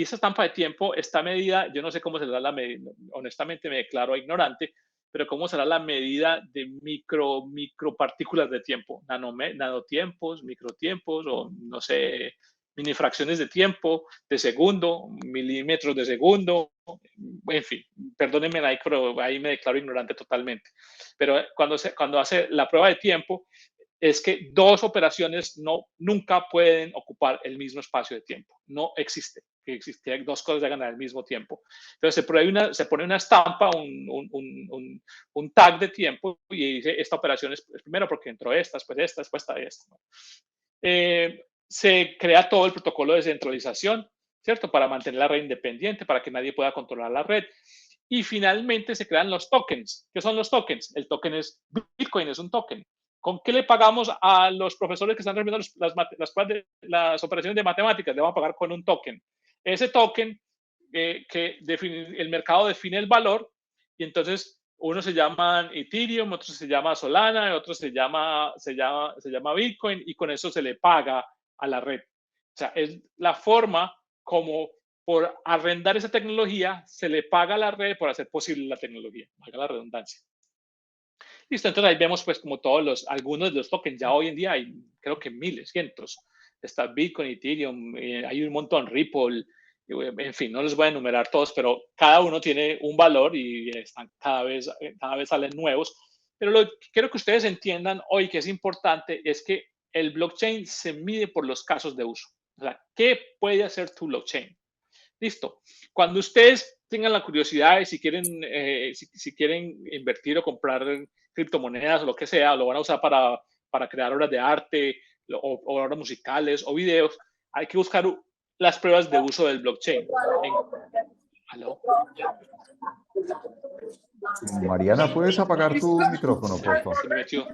esa estampa de tiempo está medida, yo no sé cómo será la medida, honestamente me declaro ignorante, pero cómo será la medida de micropartículas de tiempo, nanotiempos, microtiempos o no sé, mini fracciones de tiempo, de segundo, milímetros de segundo, en fin, perdónenme ahí, pero ahí me declaro ignorante totalmente. Pero cuando hace la prueba de tiempo, es que 2 operaciones nunca pueden ocupar el mismo espacio de tiempo. No existe que existan 2 cosas que hagan al mismo tiempo. Entonces se pone una estampa, un tag de tiempo y dice, esta operación es primero porque entró esta, después esta. Se crea todo el protocolo de descentralización, ¿cierto? Para mantener la red independiente, para que nadie pueda controlar la red. Y finalmente se crean los tokens. ¿Qué son los tokens? El token es Bitcoin, es un token. ¿Con qué le pagamos a los profesores que están resolviendo las operaciones de matemáticas? Le vamos a pagar con un token. Ese token, el mercado define el valor y entonces uno se llama Ethereum, otro se llama Solana, otro se llama Bitcoin y con eso se le paga a la red. O sea, es la forma como por arrendar esa tecnología se le paga a la red por hacer posible la tecnología, valga la redundancia. Listo, entonces ahí vemos pues como algunos de los tokens, ya hoy en día hay creo que miles, cientos. Está Bitcoin, Ethereum, hay un montón, Ripple, en fin, no les voy a enumerar todos, pero cada uno tiene un valor y están cada vez salen nuevos. Pero lo que quiero que ustedes entiendan hoy que es importante es que el blockchain se mide por los casos de uso. O sea, ¿qué puede hacer tu blockchain? Listo. Cuando ustedes tengan la curiosidad y si quieren invertir o comprar criptomonedas o lo que sea, lo van a usar para crear obras de arte o obras musicales o videos, hay que buscar las pruebas de uso del blockchain. ¿Aló? Mariana, ¿puedes apagar tu micrófono, por favor? Se me metió.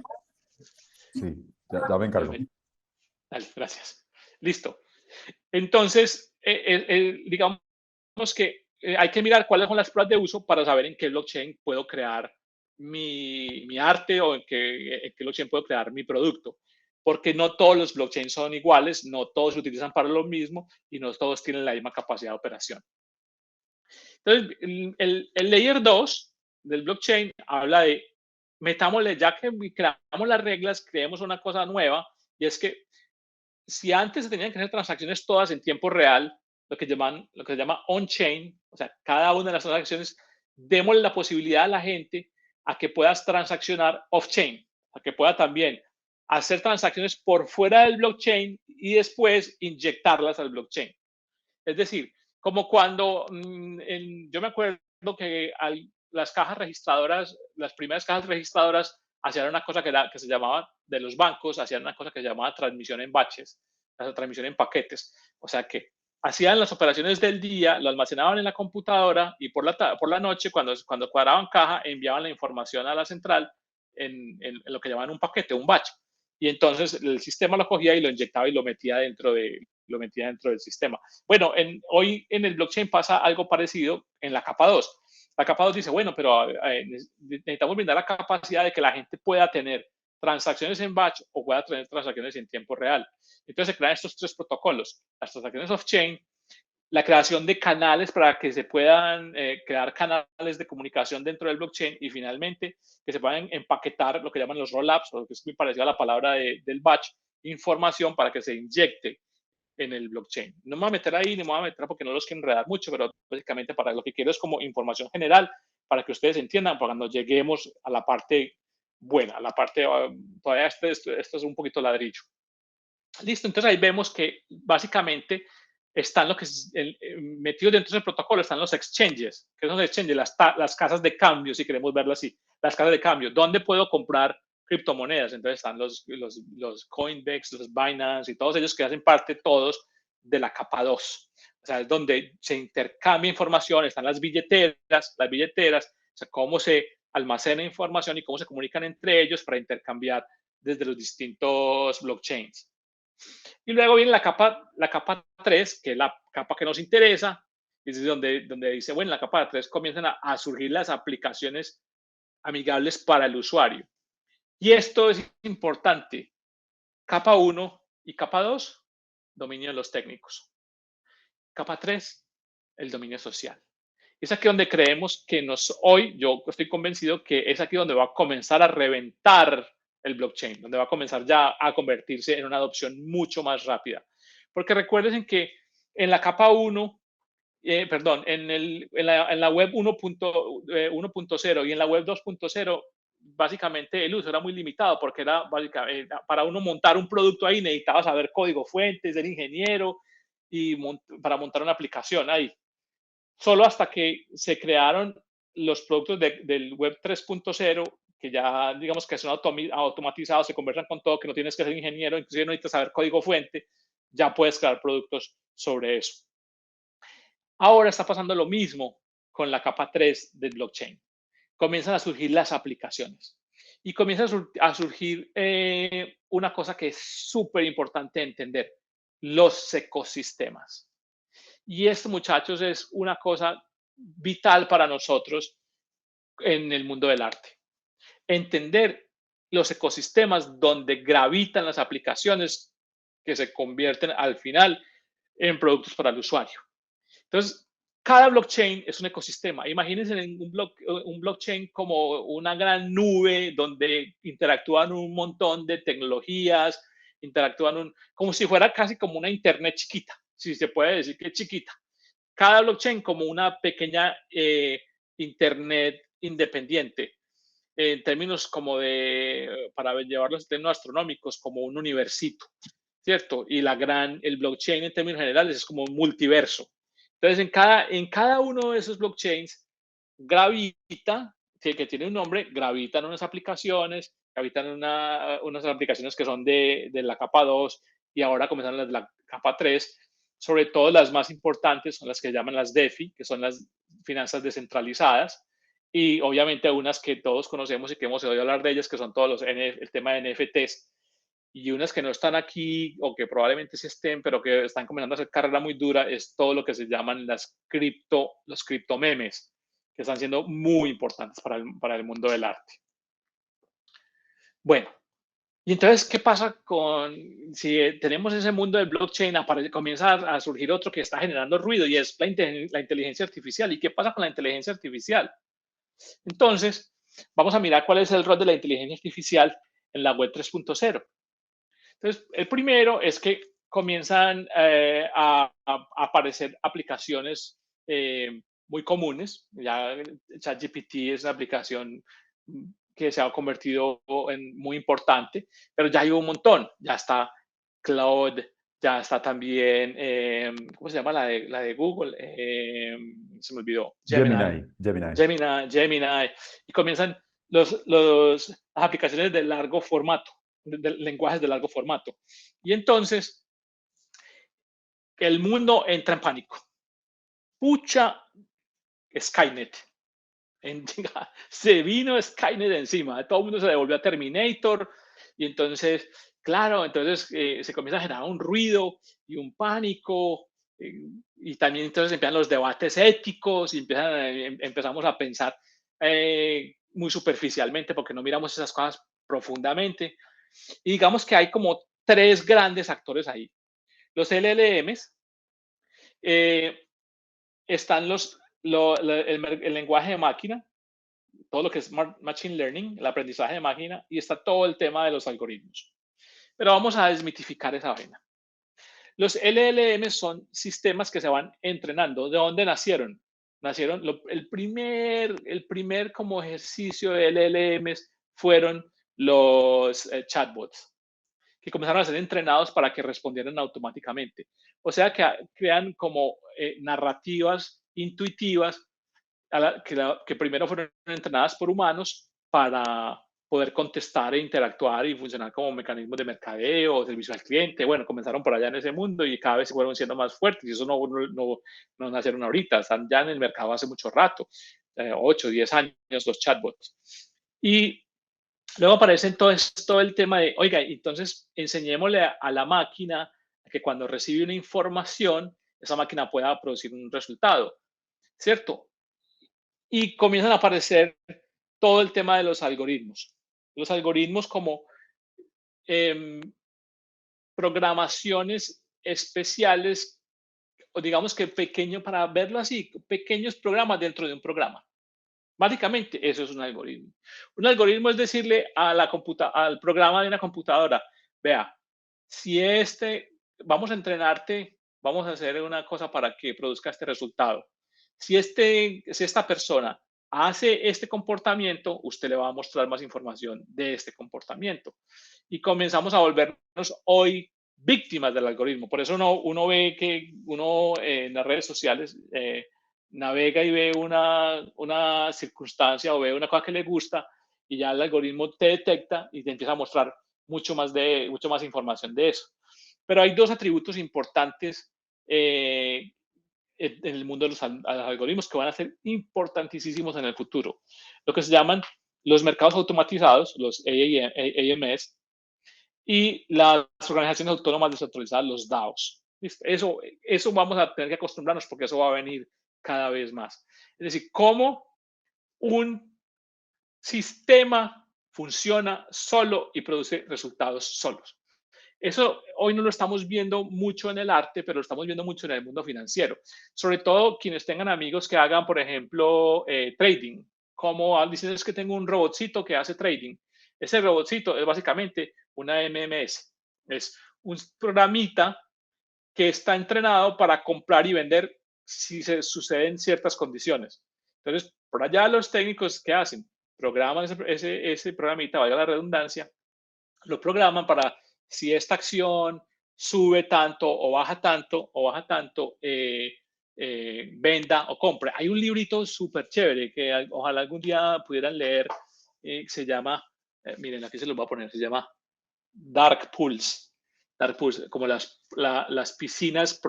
Sí, ya me encargo. Dale, gracias. Listo. Entonces, digamos que hay que mirar cuáles son las pruebas de uso para saber en qué blockchain puedo crear mi arte o en qué blockchain puedo crear mi producto. Porque no todos los blockchains son iguales, no todos se utilizan para lo mismo y no todos tienen la misma capacidad de operación. Entonces, el Layer 2 del blockchain habla de metámosle, ya que creamos las reglas, creemos una cosa nueva, y es que si antes se tenían que hacer transacciones todas en tiempo real, lo que se llama on-chain, o sea, cada una de las transacciones, démosle la posibilidad a la gente a que puedas transaccionar off-chain, a que pueda también hacer transacciones por fuera del blockchain y después inyectarlas al blockchain. Es decir, como cuando yo me acuerdo que las cajas registradoras, las primeras cajas registradoras hacían una cosa que se llamaba, de los bancos, hacían una cosa que se llamaba transmisión en batches, la transmisión en paquetes. O sea que hacían las operaciones del día, lo almacenaban en la computadora y por la noche, cuando cuadraban caja, enviaban la información a la central en lo que llamaban un paquete, un batch. Y entonces el sistema lo cogía y lo inyectaba y lo metía dentro del sistema. Bueno, hoy en el blockchain pasa algo parecido en la capa 2. La capa 2 dice, bueno, pero necesitamos brindar la capacidad de que la gente pueda tener transacciones en batch o pueda tener transacciones en tiempo real. Entonces se crean estos tres protocolos: las transacciones off-chain, la creación de canales para que se puedan crear canales de comunicación dentro del blockchain, y finalmente que se puedan empaquetar lo que llaman los rollups, o que es muy parecido a la palabra del batch, información para que se inyecte en el blockchain. No me voy a meter ahí, ni me voy a meter porque no los quiero enredar mucho, pero básicamente para lo que quiero es como información general para que ustedes entiendan cuando lleguemos a la parte buena, a la parte, todavía esto es un poquito ladrillo. Listo, entonces ahí vemos que básicamente están lo que es metidos dentro del protocolo, están los exchanges. ¿Qué son los exchanges? Las casas de cambio, si queremos verlo así, las casas de cambio. ¿Dónde puedo comprar criptomonedas? Entonces están los Coinbase, los Binance y todos ellos que hacen parte todos de la capa 2. O sea, es donde se intercambia información, están las billeteras, o sea, cómo se almacena información y cómo se comunican entre ellos para intercambiar desde los distintos blockchains. Y luego viene la capa 3, que es la capa que nos interesa, y es donde dice, bueno, en la capa 3 comienzan a surgir las aplicaciones amigables para el usuario. Y esto es importante. Capa 1 y capa 2, dominio de los técnicos. Capa 3, el dominio social. Es aquí donde creemos que hoy, yo estoy convencido que es aquí donde va a comenzar a reventar el blockchain, donde va a comenzar ya a convertirse en una adopción mucho más rápida. Porque recuerden que en la capa 1, en la web 1.0 y en la web 2.0, básicamente el uso era muy limitado porque era básicamente para uno montar un producto ahí necesitaba saber código fuente, ser ingeniero y para montar una aplicación ahí. Solo hasta que se crearon los productos del web 3.0, que ya digamos que son automatizados, se conversan con todo, que no tienes que ser ingeniero, inclusive no necesitas saber código fuente, ya puedes crear productos sobre eso. Ahora está pasando lo mismo con la capa 3 del blockchain. Comienzan a surgir las aplicaciones y comienza a surgir una cosa que es súper importante entender: los ecosistemas. Y esto, muchachos, es una cosa vital para nosotros en el mundo del arte. Entender los ecosistemas donde gravitan las aplicaciones que se convierten al final en productos para el usuario. Entonces, cada blockchain es un ecosistema. Imagínense un blockchain como una gran nube donde interactúan un montón de tecnologías, como si fuera casi como una internet chiquita, si se puede decir que es chiquita. Cada blockchain como una pequeña internet independiente, en términos como para llevarlos a términos astronómicos, como un universito, ¿cierto? Y el blockchain en términos generales es como un multiverso. Entonces, en cada uno de esos blockchains gravita, que tiene un nombre, gravitan unas aplicaciones, gravitan unas aplicaciones que son de la capa 2 y ahora comienzan las de la capa 3. Sobre todo las más importantes son las que llaman las DeFi, que son las finanzas descentralizadas, y obviamente unas que todos conocemos y que hemos oído hablar de ellas, que son todos el tema de NFTs, y unas que no están aquí o que probablemente sí estén, pero que están comenzando a hacer carrera muy dura, es todo lo que se llaman los criptomemes, que están siendo muy importantes para el mundo del arte. Bueno, y entonces, ¿qué pasa si tenemos ese mundo del blockchain? Comienza a surgir otro que está generando ruido, y es la inteligencia artificial. ¿Y qué pasa con la inteligencia artificial? Entonces, vamos a mirar cuál es el rol de la inteligencia artificial en la web 3.0. Entonces, el primero es que comienzan a aparecer aplicaciones muy comunes. Ya ChatGPT es una aplicación que se ha convertido en muy importante, pero ya hay un montón. Ya está Claude, ya está también, ¿cómo se llama la de Google? Se me olvidó. Gemini. Y comienzan las aplicaciones de largo formato, de lenguajes de largo formato. Y entonces, el mundo entra en pánico. Pucha, Skynet. Se vino Skynet encima. Todo el mundo se devolvió a Terminator. Y entonces, claro, entonces se comienza a generar un ruido y un pánico. Y también entonces empiezan los debates éticos y empezamos a pensar muy superficialmente porque no miramos esas cosas profundamente. Y digamos que hay como tres grandes actores ahí. Los LLMs, están el lenguaje de máquina, todo lo que es Machine Learning, el aprendizaje de máquina, y está todo el tema de los algoritmos. Pero vamos a desmitificar esa vaina. Los LLM son sistemas que se van entrenando. ¿De dónde nacieron? Nacieron, el primer como ejercicio de LLMs fueron los chatbots, que comenzaron a ser entrenados para que respondieran automáticamente. O sea, que crean como narrativas intuitivas que primero fueron entrenadas por humanos para poder contestar e interactuar y funcionar como mecanismos de mercadeo o servicio al cliente. Bueno, comenzaron por allá en ese mundo y cada vez se fueron siendo más fuertes. Y eso no nacieron ahorita, están ya en el mercado hace mucho rato, 8, 10 años los chatbots. Y luego aparece todo el tema de, oiga, entonces enseñémosle a la máquina que cuando recibe una información, esa máquina pueda producir un resultado, ¿cierto? Y comienzan a aparecer todo el tema de los algoritmos. Los algoritmos como programaciones especiales, o digamos que pequeño, para verlo así, pequeños programas dentro de un programa. Básicamente, eso es un algoritmo. Un algoritmo es decirle al programa de una computadora, vea, si vamos a entrenarte, vamos a hacer una cosa para que produzca este resultado. Si esta persona hace este comportamiento, usted le va a mostrar más información de este comportamiento. Y comenzamos a volvernos hoy víctimas del algoritmo. Por eso uno ve que en las redes sociales navega y ve una circunstancia o ve una cosa que le gusta y ya el algoritmo te detecta y te empieza a mostrar mucho más información de eso. Pero hay dos atributos importantes en el mundo de los algoritmos que van a ser importantísimos en el futuro. Lo que se llaman los mercados automatizados, los AMS, y las organizaciones autónomas descentralizadas, los DAOs. Eso vamos a tener que acostumbrarnos porque eso va a venir cada vez más. Es decir, cómo un sistema funciona solo y produce resultados solos. Eso hoy no lo estamos viendo mucho en el arte, pero lo estamos viendo mucho en el mundo financiero. Sobre todo quienes tengan amigos que hagan, por ejemplo, trading. Como dicen, es que tengo un robotcito que hace trading. Ese robotcito es básicamente una MMS. Es un programita que está entrenado para comprar y vender si se suceden ciertas condiciones. Entonces, por allá los técnicos, ¿qué hacen? Programan ese programita, vaya la redundancia, lo programan para si esta acción sube tanto o baja tanto, venda o compre. Hay un librito súper chévere que ojalá algún día pudieran leer, se llama, miren, aquí se los voy a poner, se llama Dark Pools. Dark Pools, como las piscinas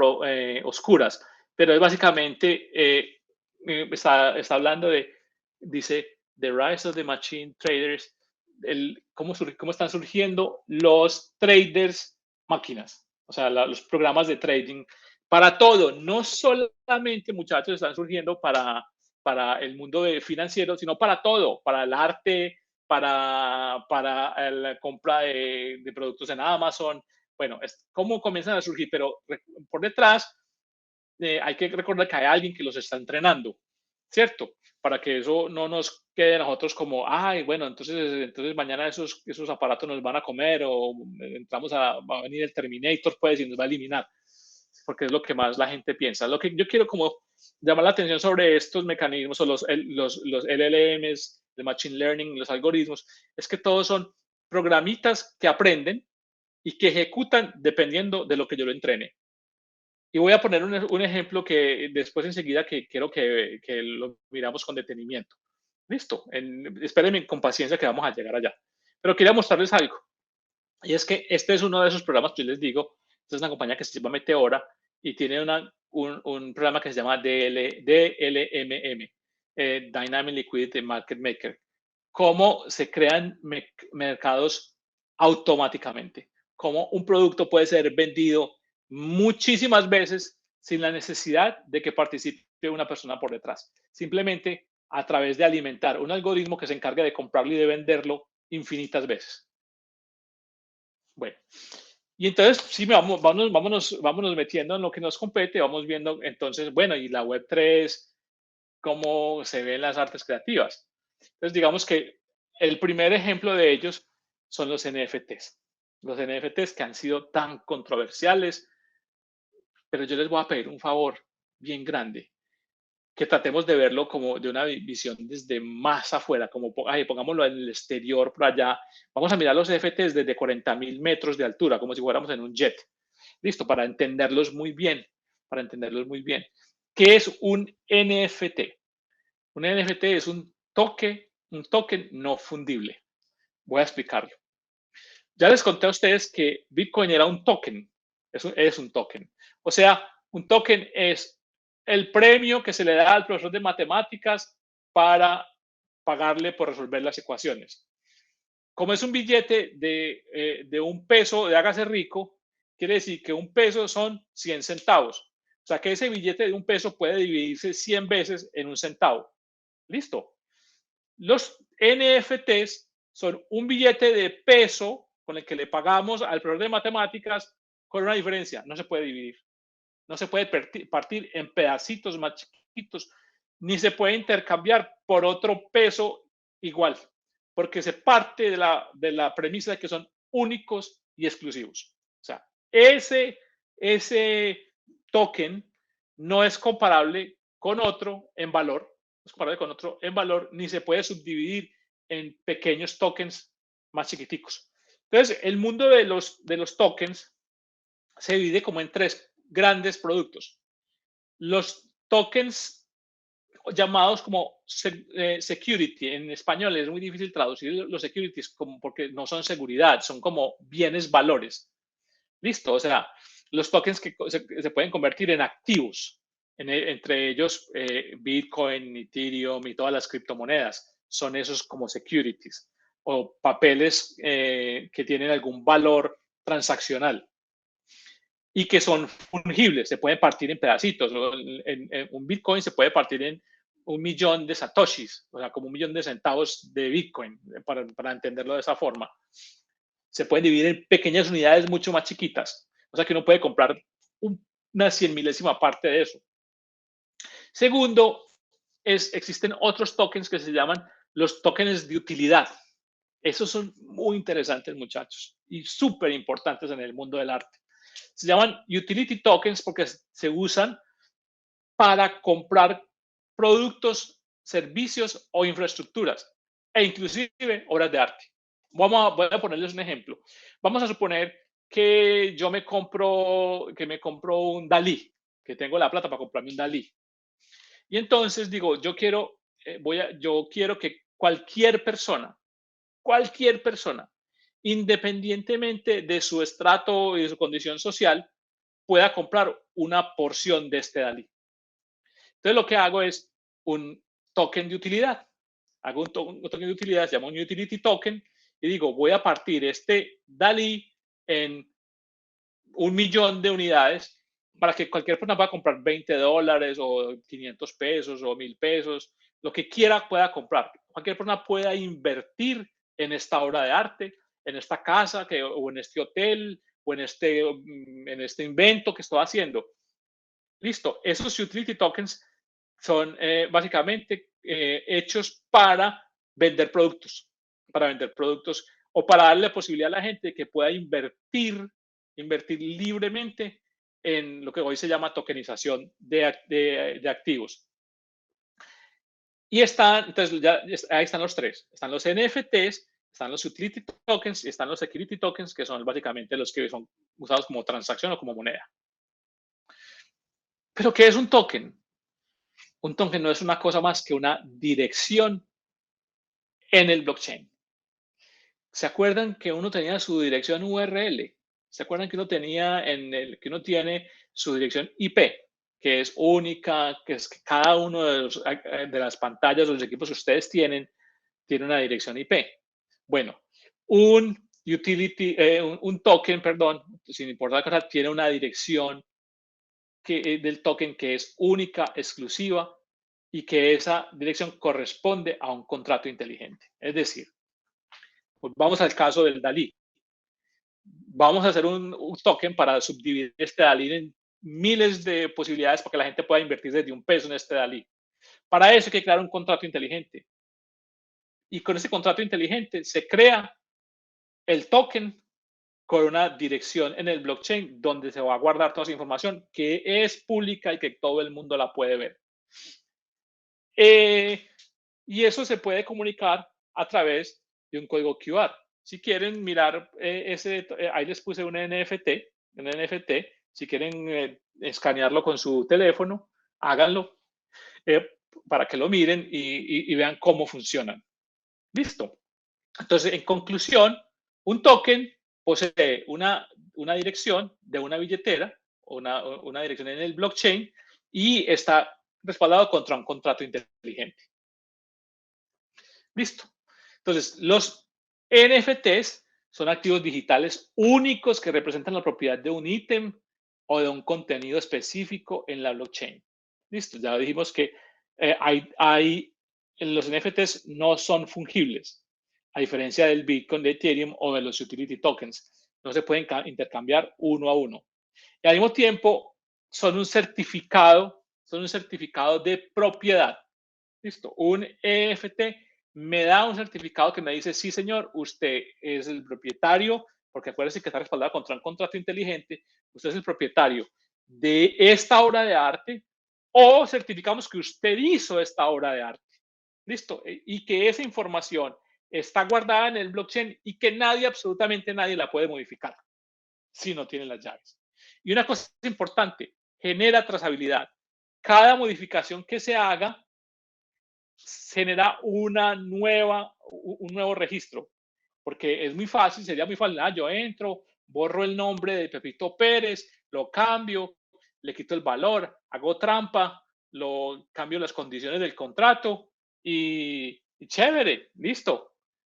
oscuras, pero es básicamente, está hablando dice, The Rise of the Machine Traders, cómo están surgiendo los traders máquinas, o sea, los programas de trading para todo, no solamente, muchachos, están surgiendo para el mundo financiero, sino para todo, para el arte, para la compra de productos en Amazon. Bueno, cómo comienzan a surgir, pero por detrás hay que recordar que hay alguien que los está entrenando, ¿cierto? para que eso no nos quede a nosotros como, ay, bueno, entonces mañana esos aparatos nos van a comer o va a venir el Terminator, pues, y nos va a eliminar, porque es lo que más la gente piensa. Lo que yo quiero como llamar la atención sobre estos mecanismos o los LLMs, el Machine Learning, los algoritmos, es que todos son programitas que aprenden y que ejecutan dependiendo de lo que yo lo entrene. Y voy a poner un ejemplo que después enseguida que quiero que lo miramos con detenimiento. Listo, espérenme con paciencia que vamos a llegar allá. Pero quería mostrarles algo. Y es que este es uno de esos programas que yo les digo. Esta es una compañía que se llama Meteora y tiene un programa que se llama DLMM, Dynamic Liquidity Market Maker. Cómo se crean mercados automáticamente. Cómo un producto puede ser vendido muchísimas veces sin la necesidad de que participe una persona por detrás. Simplemente a través de alimentar un algoritmo que se encargue de comprarlo y de venderlo infinitas veces. Bueno, y entonces sí, vámonos metiendo en lo que nos compete, vamos viendo entonces, bueno, y la Web3, cómo se ven las artes creativas. Entonces, digamos que el primer ejemplo de ellos son los NFTs. Los NFTs que han sido tan controversiales, pero yo les voy a pedir un favor bien grande, que tratemos de verlo como de una visión desde más afuera, como pongámoslo en el exterior, por allá. Vamos a mirar los NFTs desde 40.000 metros de altura, como si fuéramos en un jet. Listo, para entenderlos muy bien, ¿Qué es un NFT? Un NFT es un token no fundible. Voy a explicarlo. Ya les conté a ustedes que Bitcoin era un token, es un token. O sea, un token es el premio que se le da al profesor de matemáticas para pagarle por resolver las ecuaciones. Como es un billete de un peso de hágase rico, quiere decir que un peso son 100 centavos. O sea que ese billete de un peso puede dividirse 100 veces en un centavo. Listo. Los NFTs son un billete de peso con el que le pagamos al profesor de matemáticas con una diferencia. No se puede dividir. No se puede partir en pedacitos más chiquitos, ni se puede intercambiar por otro peso igual, porque se parte de la premisa de que son únicos y exclusivos. O sea, ese token no es comparable con otro en valor, no es comparable con otro en valor, ni se puede subdividir en pequeños tokens más chiquiticos. Entonces, el mundo de los tokens se divide como en tres grandes productos. Los tokens llamados como security, en español es muy difícil traducir los securities como porque no son seguridad, son como bienes valores. Listo, o sea, los tokens que se pueden convertir en activos, entre ellos Bitcoin, Ethereum y todas las criptomonedas, son esos como securities o papeles que tienen algún valor transaccional y que son fungibles, se pueden partir en pedacitos. En un Bitcoin se puede partir en 1.000.000 de satoshis, o sea, como 1.000.000 de centavos de Bitcoin, para entenderlo de esa forma. Se pueden dividir en pequeñas unidades mucho más chiquitas, o sea que uno puede comprar una 100 milésima parte de eso. Segundo, existen otros tokens que se llaman los tokens de utilidad. Esos son muy interesantes, muchachos, y súper importantes en el mundo del arte. Se llaman utility tokens porque se usan para comprar productos, servicios o infraestructuras e inclusive obras de arte. Voy a ponerles un ejemplo. Vamos a suponer que yo me compro un Dalí, que tengo la plata para comprarme un Dalí. Y entonces digo, yo quiero que cualquier persona, independientemente de su estrato y de su condición social, pueda comprar una porción de este Dalí. Entonces lo que hago es un token de utilidad. Hago un token de utilidad, se llama un utility token, y digo, voy a partir este Dalí en 1.000.000 de unidades para que cualquier persona pueda comprar $20 o 500 pesos o 1.000 pesos, lo que quiera pueda comprar. Cualquier persona pueda invertir en esta obra de arte, en esta casa o en este hotel o en este invento que estoy haciendo. Listo, esos utility tokens son básicamente hechos para vender productos, o para darle la posibilidad a la gente que pueda invertir libremente en lo que hoy se llama tokenización de activos. Y entonces ahí están los tres. Están los NFTs, están los utility tokens y están los security tokens, que son básicamente los que son usados como transacción o como moneda. ¿Pero qué es un token? Un token no es una cosa más que una dirección en el blockchain. ¿Se acuerdan que uno tenía su dirección URL? ¿Se acuerdan que uno tenía que uno tiene su dirección IP, que es única, que es que cada uno de las pantallas o los equipos que ustedes tiene una dirección IP? Bueno, un token, perdón, sin importar la cosa, tiene una dirección del token que es única, exclusiva, y que esa dirección corresponde a un contrato inteligente. Es decir, pues vamos al caso del DALI. Vamos a hacer un token para subdividir este DALI en miles de posibilidades para que la gente pueda invertir desde $1 en este DALI. Para eso hay que crear un contrato inteligente. Y con ese contrato inteligente se crea el token con una dirección en el blockchain donde se va a guardar toda esa información que es pública y que todo el mundo la puede ver. Y eso se puede comunicar a través de un código QR. Si quieren mirar ahí les puse un NFT. Si quieren escanearlo con su teléfono, háganlo para que lo miren y vean cómo funcionan. Listo. Entonces, en conclusión, un token posee una dirección de una billetera, una dirección en el blockchain, y está respaldado contra un contrato inteligente. Listo. Entonces, los NFTs son activos digitales únicos que representan la propiedad de un ítem o de un contenido específico en la blockchain. Listo. Ya dijimos que los NFTs no son fungibles, a diferencia del Bitcoin, de Ethereum o de los utility tokens. No se pueden intercambiar uno a uno. Y al mismo tiempo, son un certificado de propiedad. Listo. Un NFT me da un certificado que me dice, sí, señor, usted es el propietario, porque acuérdense que está respaldado contra un contrato inteligente, usted es el propietario de esta obra de arte, o certificamos que usted hizo esta obra de arte. Listo. Y que esa información está guardada en el blockchain y que absolutamente nadie la puede modificar si no tiene las llaves. Y una cosa importante, genera trazabilidad. Cada modificación que se haga genera un nuevo registro, porque es muy fácil, sería muy fácil, yo entro, borro el nombre de Pepito Pérez, lo cambio, le quito el valor, hago trampa, lo cambio las condiciones del contrato y chévere, listo.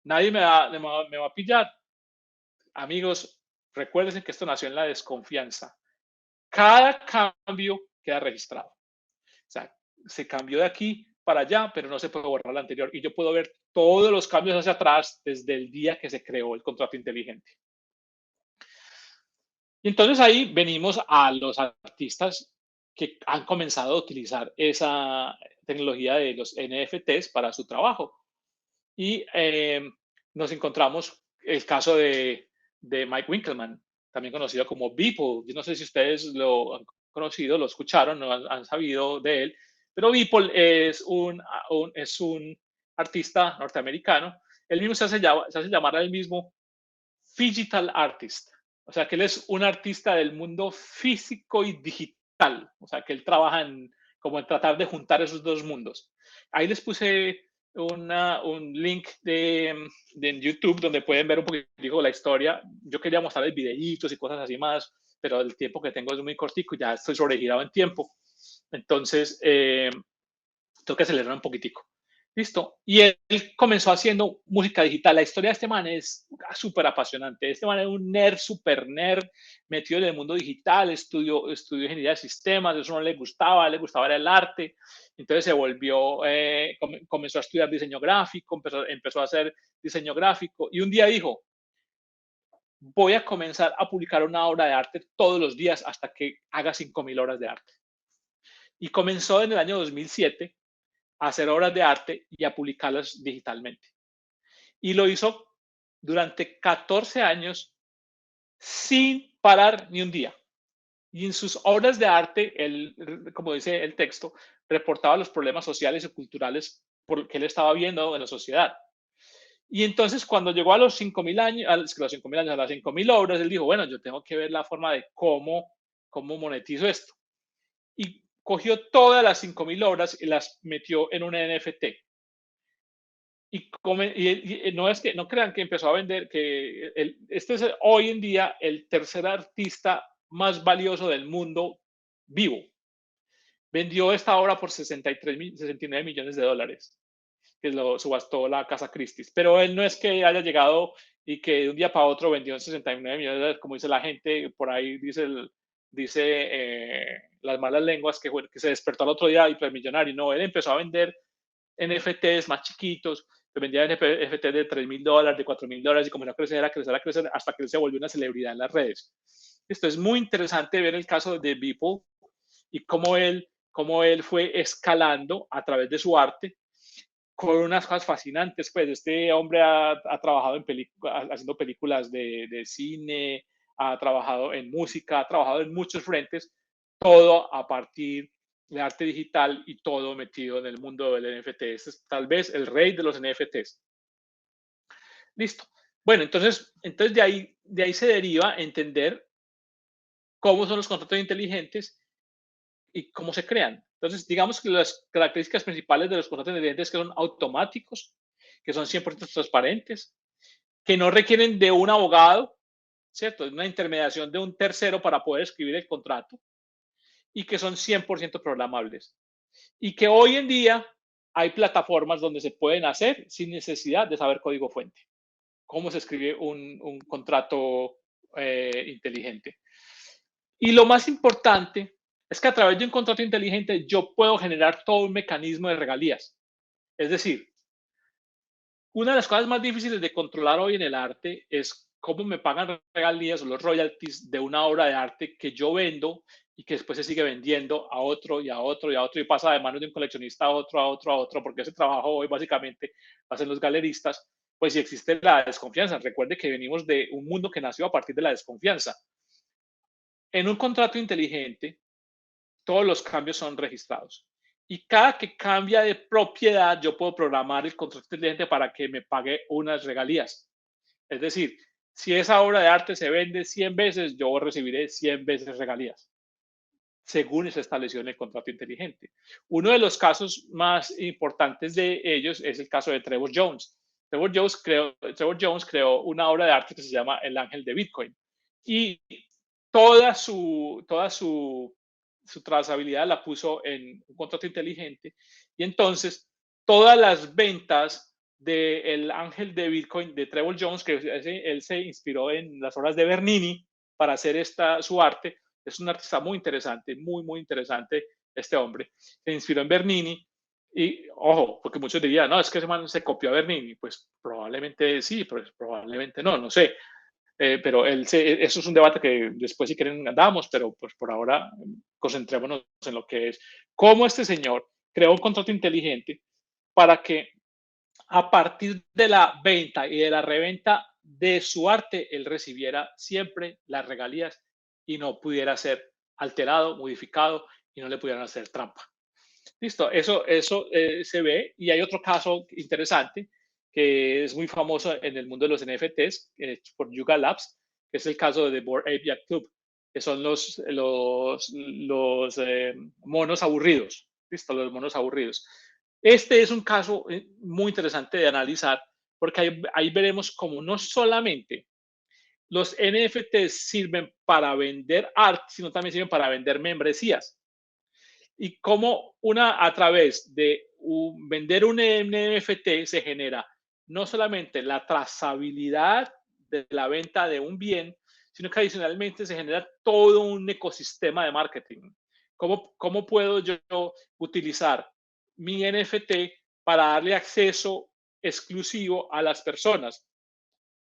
Nadie me va a pillar. Amigos, recuerden que esto nació en la desconfianza. Cada cambio queda registrado. O sea, se cambió de aquí para allá, pero no se puede borrar la anterior. Y yo puedo ver todos los cambios hacia atrás desde el día que se creó el contrato inteligente. Y entonces ahí venimos a los artistas que han comenzado a utilizar esa tecnología de los NFTs para su trabajo. Y nos encontramos el caso de Mike Winkelmann, también conocido como Beeple. Yo no sé si ustedes lo han conocido, lo escucharon, no han sabido de él, pero Beeple es un artista norteamericano. Él mismo se hace llamar a él mismo Digital Artist. O sea, que él es un artista del mundo físico y digital. O sea, que él trabaja como en tratar de juntar esos dos mundos. Ahí les puse un link de YouTube donde pueden ver un poquito la historia. Yo quería mostrarles videitos y cosas así más, pero el tiempo que tengo es muy cortico y ya estoy sobregirado en tiempo. Entonces, tengo que acelerar un poquitico. Listo. Y él comenzó haciendo música digital. La historia de este man es súper apasionante. Este man es un nerd, súper nerd, metido en el mundo digital, estudió ingeniería de sistemas, eso no le gustaba el arte. Entonces se volvió, comenzó a estudiar diseño gráfico, empezó a hacer diseño gráfico y un día dijo, voy a comenzar a publicar una obra de arte todos los días hasta que haga 5,000 horas de arte. y comenzó en el año 2007 a hacer obras de arte y a publicarlas digitalmente. Y lo hizo durante 14 años sin parar ni un día. Y en sus obras de arte, él, como dice el texto, reportaba los problemas sociales y culturales por que él estaba viendo en la sociedad. Y entonces cuando llegó a los 5.000 años, a los 5.000 años, a las 5.000 obras, él dijo, bueno, yo tengo que ver la forma de cómo monetizo esto. Y cogió todas las 5.000 obras y las metió en un NFT. Y no es que no crean que empezó a vender, que este es hoy en día el tercer artista más valioso del mundo vivo. Vendió esta obra por 69 millones de dólares, que lo subastó la Casa Christie's. Pero él no es que haya llegado y que de un día para otro vendió 69 millones de dólares, como dice la gente, por ahí dice las malas lenguas que se despertó al otro día y fue millonario. No, él empezó a vender NFTs más chiquitos, vendía NFTs de $3.000, de $4.000 y comenzó a crecer, hasta que él se volvió una celebridad en las redes. Esto es muy interesante ver el caso de Beeple y cómo él fue escalando a través de su arte con unas cosas fascinantes. Pues este hombre ha trabajado haciendo películas de cine, ha trabajado en música, ha trabajado en muchos frentes, todo a partir de arte digital y todo metido en el mundo del NFT. Este es tal vez el rey de los NFTs. Listo. Bueno, entonces de ahí se deriva entender cómo son los contratos inteligentes y cómo se crean. Entonces, digamos que las características principales de los contratos inteligentes es que son automáticos, que son 100% transparentes, que no requieren de un abogado, ¿cierto? Es una intermediación de un tercero para poder escribir el contrato y que son 100% programables. Y que hoy en día hay plataformas donde se pueden hacer sin necesidad de saber código fuente. Cómo se escribe un contrato inteligente. Y lo más importante es que a través de un contrato inteligente yo puedo generar todo un mecanismo de regalías. Es decir, una de las cosas más difíciles de controlar hoy en el arte es cómo me pagan regalías o los royalties de una obra de arte que yo vendo y que después se sigue vendiendo a otro y a otro y a otro y pasa de manos de un coleccionista a otro, a otro, a otro, porque ese trabajo hoy básicamente hacen los galeristas, pues si existe la desconfianza. Recuerde que venimos de un mundo que nació a partir de la desconfianza. En un contrato inteligente, todos los cambios son registrados. Y cada que cambia de propiedad, yo puedo programar el contrato inteligente para que me pague unas regalías. Es decir, si esa obra de arte se vende 100 veces, yo recibiré 100 veces regalías, según se estableció en el contrato inteligente. Uno de los casos más importantes de ellos es el caso de Trevor Jones. Trevor Jones creó una obra de arte que se llama El Ángel de Bitcoin. Y toda su trazabilidad la puso en un contrato inteligente. Y entonces, todas las ventas del Ángel de Bitcoin de Trevor Jones, que él se inspiró en las obras de Bernini para hacer su arte. Es un artista muy interesante, muy, muy interesante este hombre. Se inspiró en Bernini y, ojo, porque muchos dirían, no, es que ese man se copió a Bernini. Pues probablemente sí, pero probablemente no, no sé. Pero eso es un debate que después si quieren damos, pero pues por ahora concentrémonos en lo que es cómo este señor creó un contrato inteligente para que a partir de la venta y de la reventa de su arte, él recibiera siempre las regalías y no pudiera ser alterado, modificado y no le pudieran hacer trampa. Listo, eso se ve. Y hay otro caso interesante que es muy famoso en el mundo de los NFTs, hecho por Yuga Labs, que es el caso de The Bored Ape Yacht Club, que son los monos aburridos. Listo, los monos aburridos. Este es un caso muy interesante de analizar, porque ahí veremos cómo no solamente los NFTs sirven para vender arte, sino también sirven para vender membresías. Y cómo a través de vender un NFT se genera no solamente la trazabilidad de la venta de un bien, sino que adicionalmente se genera todo un ecosistema de marketing. ¿Cómo puedo yo utilizar mi NFT para darle acceso exclusivo a las personas?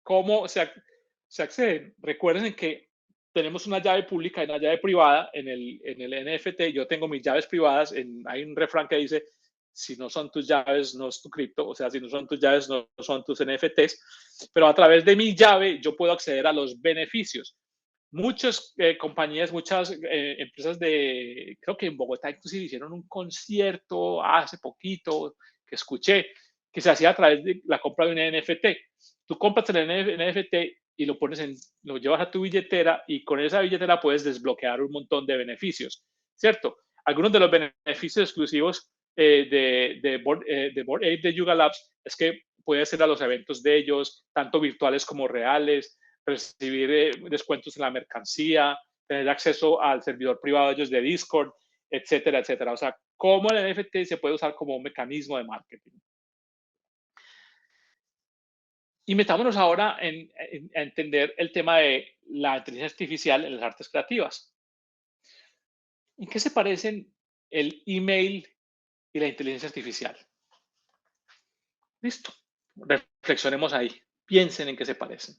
¿Cómo se acceden? Recuerden que tenemos una llave pública y una llave privada en el NFT. Yo tengo mis llaves privadas. Hay un refrán que dice, si no son tus llaves, no es tu cripto. O sea, si no son tus llaves, no son tus NFTs. Pero a través de mi llave, yo puedo acceder a los beneficios. Muchas compañías, muchas empresas creo que en Bogotá inclusive hicieron un concierto hace poquito que escuché, que se hacía a través de la compra de un NFT. Tú compras el NFT y lo llevas a tu billetera y con esa billetera puedes desbloquear un montón de beneficios, ¿cierto? Algunos de los beneficios exclusivos de Bored Ape de Yuga Labs es que puedes ir a los eventos de ellos, tanto virtuales como reales, recibir descuentos en la mercancía, tener acceso al servidor privado de ellos de Discord, etcétera, etcétera. O sea, cómo el NFT se puede usar como un mecanismo de marketing. Y metámonos ahora a entender el tema de la inteligencia artificial en las artes creativas. ¿En qué se parecen el email y la inteligencia artificial? Listo. Reflexionemos ahí. Piensen en qué se parecen.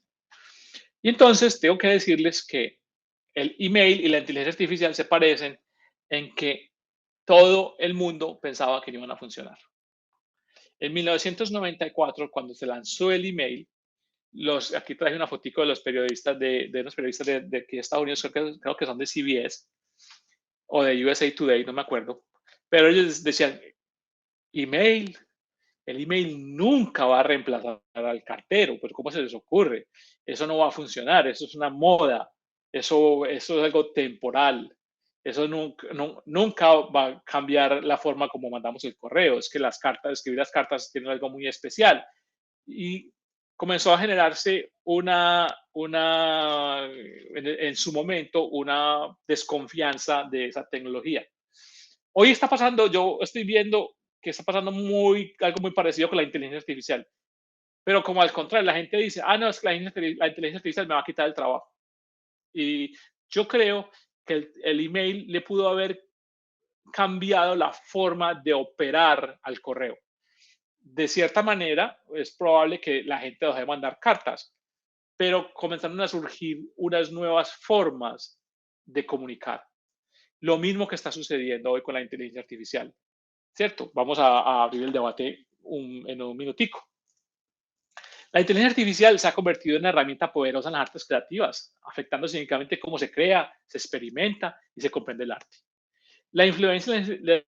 Y entonces tengo que decirles que el email y la inteligencia artificial se parecen en que todo el mundo pensaba que no iban a funcionar. En 1994, cuando se lanzó el email, aquí traje una fotico de los periodistas, de unos periodistas de aquí de Estados Unidos, creo que son de CBS o de USA Today, no me acuerdo, pero ellos decían, email, el email nunca va a reemplazar al cartero, pero ¿cómo se les ocurre? Eso no va a funcionar, eso es una moda, eso es algo temporal, eso nunca va a cambiar la forma como mandamos el correo, es que escribir las cartas tiene algo muy especial. Y comenzó a generarse en su momento, una desconfianza de esa tecnología. Hoy está pasando, yo estoy viendo que está pasando algo muy parecido con la inteligencia artificial. Pero como al contrario, la gente dice, no, es que la inteligencia artificial me va a quitar el trabajo. Y yo creo que el email le pudo haber cambiado la forma de operar al correo. De cierta manera, es probable que la gente deje de mandar cartas, pero comenzaron a surgir unas nuevas formas de comunicar. Lo mismo que está sucediendo hoy con la inteligencia artificial, ¿cierto? Vamos a abrir el debate en un minutico. La inteligencia artificial se ha convertido en una herramienta poderosa en las artes creativas, afectando significativamente cómo se crea, se experimenta y se comprende el arte. La influencia de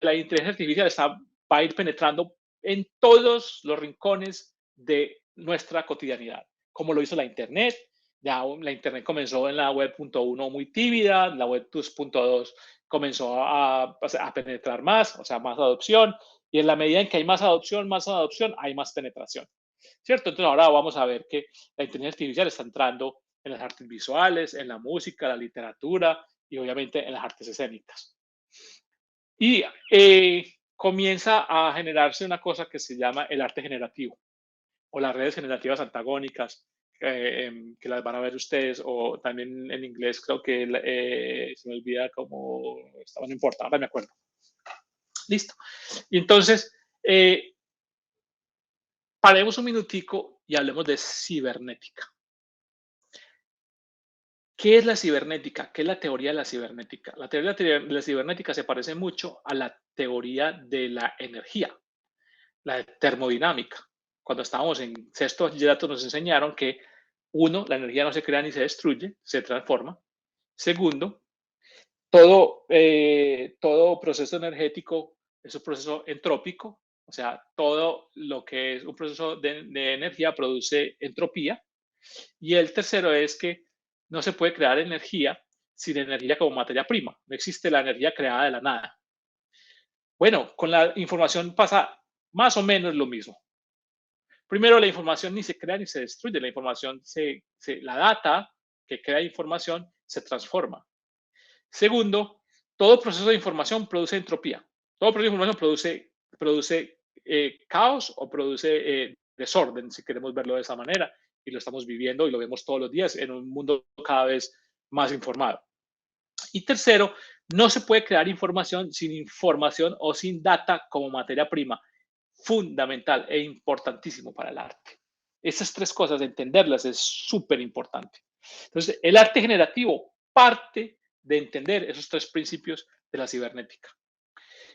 la inteligencia artificial va a ir penetrando en todos los rincones de nuestra cotidianidad, como lo hizo la Internet. Ya la Internet comenzó en la web 1.1 muy tímida, la web 2.2 comenzó a penetrar más, o sea, más adopción, y en la medida en que hay más adopción, hay más penetración, ¿cierto? Entonces ahora vamos a ver que la inteligencia artificial está entrando en las artes visuales, en la música, la literatura y obviamente en las artes escénicas. Y comienza a generarse una cosa que se llama el arte generativo o las redes generativas antagónicas, que las van a ver ustedes, o también en inglés creo que se me olvida cómo estaba, no importa, ahora me acuerdo. Listo. Y entonces, paremos un minutico y hablemos de cibernética. ¿Qué es la cibernética? ¿Qué es la teoría de la cibernética? La teoría de la cibernética se parece mucho a la teoría de la energía, la termodinámica. Cuando estábamos en sexto bachillerato nos enseñaron que, uno, la energía no se crea ni se destruye, se transforma. Segundo, todo proceso energético es un proceso entrópico, o sea, todo lo que es un proceso de energía produce entropía. Y el tercero es que no se puede crear energía sin energía como materia prima. No existe la energía creada de la nada. Bueno, con la información pasa más o menos lo mismo. Primero, la información ni se crea ni se destruye. La información, la data que crea información se transforma. Segundo, todo proceso de información produce entropía. Todo proceso de información produce caos o produce desorden, si queremos verlo de esa manera. Y lo estamos viviendo y lo vemos todos los días en un mundo cada vez más informado. Y tercero, no se puede crear información sin información o sin data como materia prima, fundamental e importantísimo para el arte. Esas tres cosas, entenderlas es súper importante. Entonces, el arte generativo parte de entender esos 3 principios de la cibernética.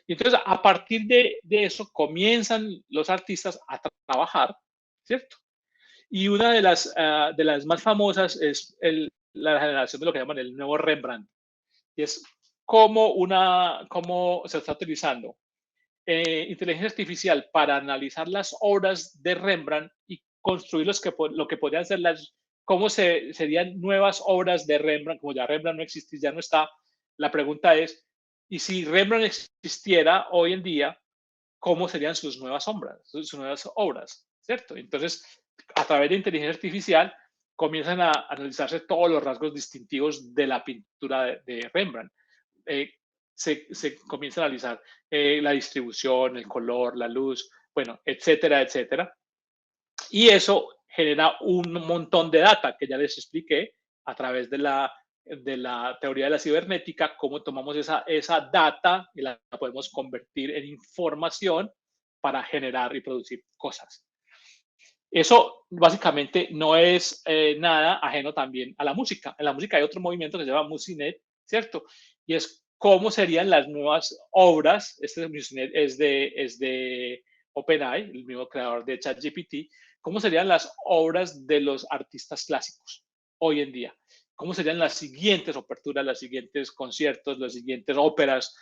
Y entonces, a partir de eso, comienzan los artistas a trabajar, ¿cierto? Y una de las más famosas es la generación de lo que llaman el nuevo Rembrandt. Y es cómo se está utilizando inteligencia artificial para analizar las obras de Rembrandt y construir lo que podrían ser cómo serían nuevas obras de Rembrandt, como ya Rembrandt no existe, ya no está. La pregunta es, ¿y si Rembrandt existiera hoy en día, cómo serían sus nuevas obras, ¿cierto? Entonces, a través de inteligencia artificial, comienzan a analizarse todos los rasgos distintivos de la pintura de Rembrandt. Se comienza a analizar la distribución, el color, la luz, bueno, etcétera, etcétera. Y eso genera un montón de data que ya les expliqué a través de la teoría de la cibernética, cómo tomamos esa data y la podemos convertir en información para generar y producir cosas. Eso básicamente no es nada ajeno también a la música. En la música hay otro movimiento que se llama Musinet, ¿cierto? Y es cómo serían las nuevas obras. Este Musinet es de OpenAI, el mismo creador de ChatGPT. ¿Cómo serían las obras de los artistas clásicos hoy en día? ¿Cómo serían las siguientes aperturas, los siguientes conciertos, las siguientes óperas?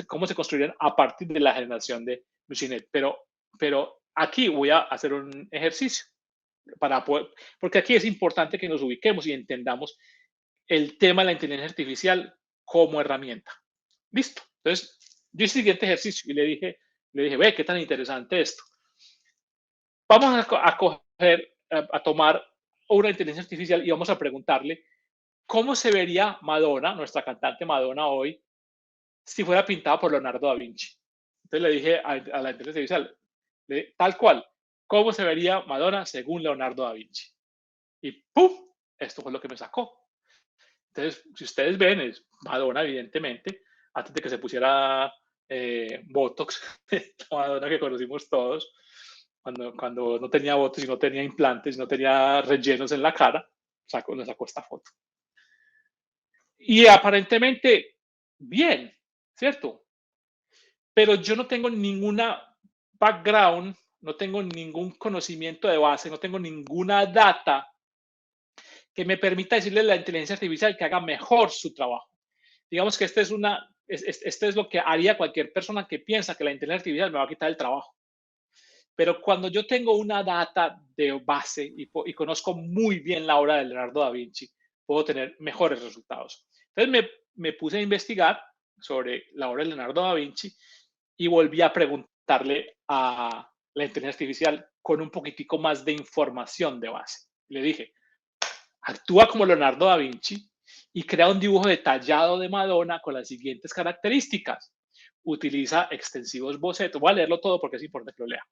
¿Cómo se construirían a partir de la generación de Musinet? Pero aquí voy a hacer un ejercicio porque aquí es importante que nos ubiquemos y entendamos el tema de la inteligencia artificial como herramienta. Listo. Entonces, yo hice el siguiente ejercicio y le dije, ve, qué tan interesante esto. Vamos a tomar una inteligencia artificial y vamos a preguntarle cómo se vería Madonna, nuestra cantante Madonna hoy, si fuera pintada por Leonardo da Vinci. Entonces le dije a la inteligencia artificial, tal cual, ¿cómo se vería Madonna según Leonardo da Vinci? Y ¡pum! Esto fue lo que me sacó. Entonces, si ustedes ven, es Madonna, evidentemente, antes de que se pusiera Botox, la Madonna que conocimos todos, cuando no tenía Botox y no tenía implantes, no tenía rellenos en la cara, nos sacó esta foto. Y aparentemente, bien, ¿cierto? Pero yo no tengo ninguna background, no tengo ningún conocimiento de base, no tengo ninguna data que me permita decirle a la inteligencia artificial que haga mejor su trabajo. Digamos que este es lo que haría cualquier persona que piensa que la inteligencia artificial me va a quitar el trabajo. Pero cuando yo tengo una data de base y conozco muy bien la obra de Leonardo da Vinci, puedo tener mejores resultados. Entonces me puse a investigar sobre la obra de Leonardo da Vinci y volví a preguntarle a la inteligencia artificial con un poquitico más de información de base. Le dije, actúa como Leonardo da Vinci y crea un dibujo detallado de Madonna con las siguientes características. Utiliza extensivos bocetos. Voy a leerlo todo porque es importante que lo lea.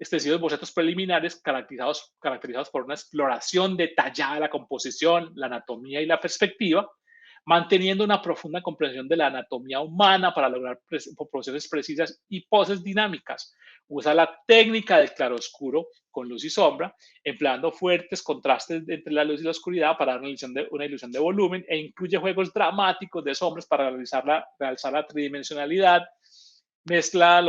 Extensivos bocetos preliminares caracterizados por una exploración detallada de la composición, la anatomía y la perspectiva, manteniendo una profunda comprensión de la anatomía humana para lograr proporciones precisas y poses dinámicas. Usa la técnica del claroscuro con luz y sombra, empleando fuertes contrastes entre la luz y la oscuridad para dar una ilusión de volumen, e incluye juegos dramáticos de sombras para realzar la tridimensionalidad. Mezcla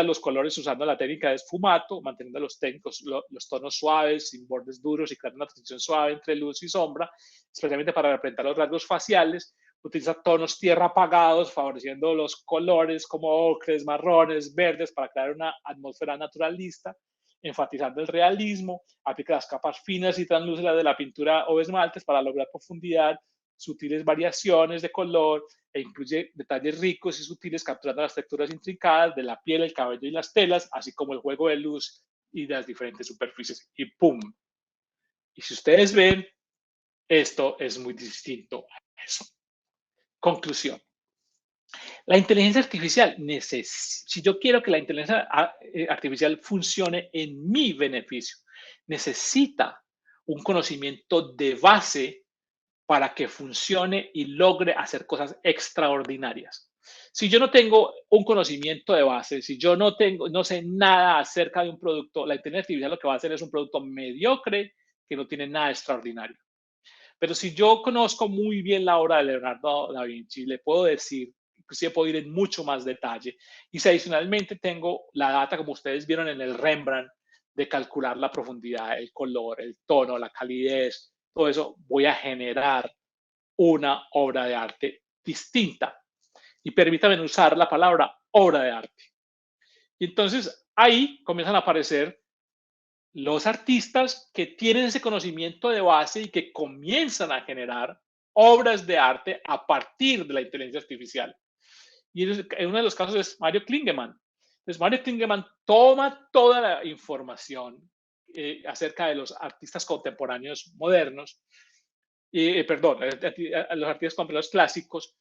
los colores usando la técnica de esfumato, manteniendo los tonos suaves, sin bordes duros y creando una transición suave entre luz y sombra, especialmente para representar los rasgos faciales. Utiliza tonos tierra apagados, favoreciendo los colores como ocres, marrones, verdes, para crear una atmósfera naturalista, enfatizando el realismo. Aplica las capas finas y translúcidas de la pintura o esmaltes para lograr profundidad, sutiles variaciones de color, e incluye detalles ricos y sutiles capturando las texturas intrincadas de la piel, el cabello y las telas, así como el juego de luz y de las diferentes superficies. Y ¡pum! Y si ustedes ven, esto es muy distinto a eso. Conclusión. La inteligencia artificial, si yo quiero que la inteligencia artificial funcione en mi beneficio, necesita un conocimiento de base para que funcione y logre hacer cosas extraordinarias. Si yo no tengo un conocimiento de base, si yo no sé nada acerca de un producto, la inteligencia artificial lo que va a hacer es un producto mediocre que no tiene nada extraordinario. Pero si yo conozco muy bien la obra de Leonardo da Vinci, le puedo decir, inclusive puedo ir en mucho más detalle. Y si adicionalmente tengo la data, como ustedes vieron en el Rembrandt, de calcular la profundidad, el color, el tono, la calidez, todo eso, voy a generar una obra de arte distinta. Y permítanme usar la palabra obra de arte. Y entonces ahí comienzan a aparecer los artistas que tienen ese conocimiento de base y que comienzan a generar obras de arte a partir de la inteligencia artificial. Y en uno de los casos es Mario Klingemann. Entonces, Mario Klingemann toma toda la información acerca de los artistas contemporáneos modernos, perdón, los artistas contemporáneos clásicos,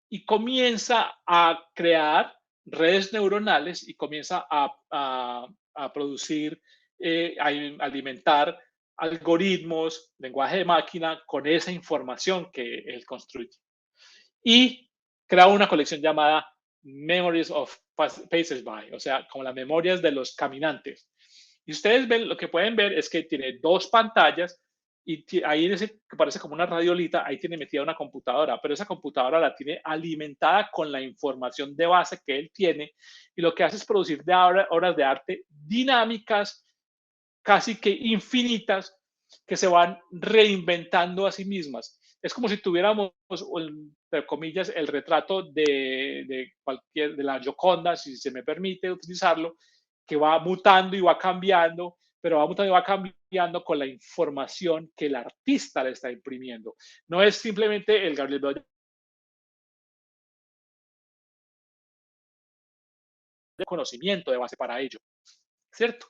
y comienza a crear redes neuronales y comienza a producir, a alimentar algoritmos, lenguaje de máquina con esa información que él construye. Y crea una colección llamada Memories of Passersby, o sea, como las memorias de los caminantes. Y ustedes ven, lo que pueden ver es que tiene dos pantallas y ahí en ese que parece como una radiolita, ahí tiene metida una computadora, pero esa computadora la tiene alimentada con la información de base que él tiene y lo que hace es producir obras de arte dinámicas, casi que infinitas, que se van reinventando a sí mismas. Es como si tuviéramos, entre comillas, el retrato de la Gioconda, si se me permite utilizarlo, que va mutando y va cambiando, pero va mutando y va cambiando con la información que el artista le está imprimiendo. No es simplemente el Gabriel Beuys de conocimiento de base para ello, ¿cierto?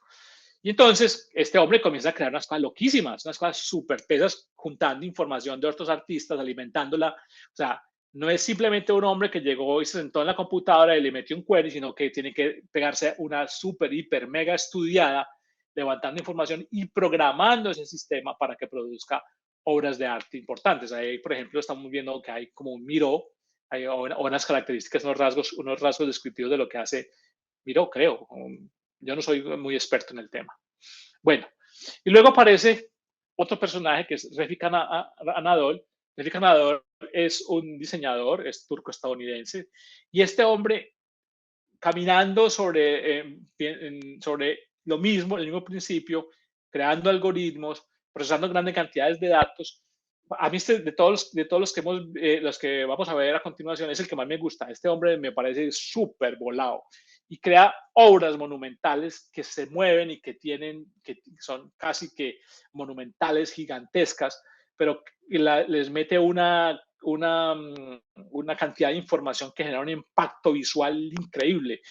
Y entonces este hombre comienza a crear unas cosas loquísimas, unas cosas súper pesas, juntando información de otros artistas, alimentándola. O sea, no es simplemente un hombre que llegó y se sentó en la computadora y le metió un query, sino que tiene que pegarse una súper, hiper, mega estudiada, levantando información y programando ese sistema para que produzca obras de arte importantes. Ahí, por ejemplo, estamos viendo que hay como un Miró, hay unas características, unos rasgos descriptivos de lo que hace Miró, creo. Yo no soy muy experto en el tema. Bueno, y luego aparece otro personaje que es Refik Anadol. Refik Anadol es un diseñador, es turco-estadounidense, y este hombre caminando sobre lo mismo, el mismo principio, creando algoritmos, procesando grandes cantidades de datos. A mí de todos los que vamos a ver a continuación es el que más me gusta. Este hombre me parece súper volado y crea obras monumentales que se mueven y que son casi que monumentales, gigantescas, pero les mete una cantidad de información que genera un impacto visual increíble,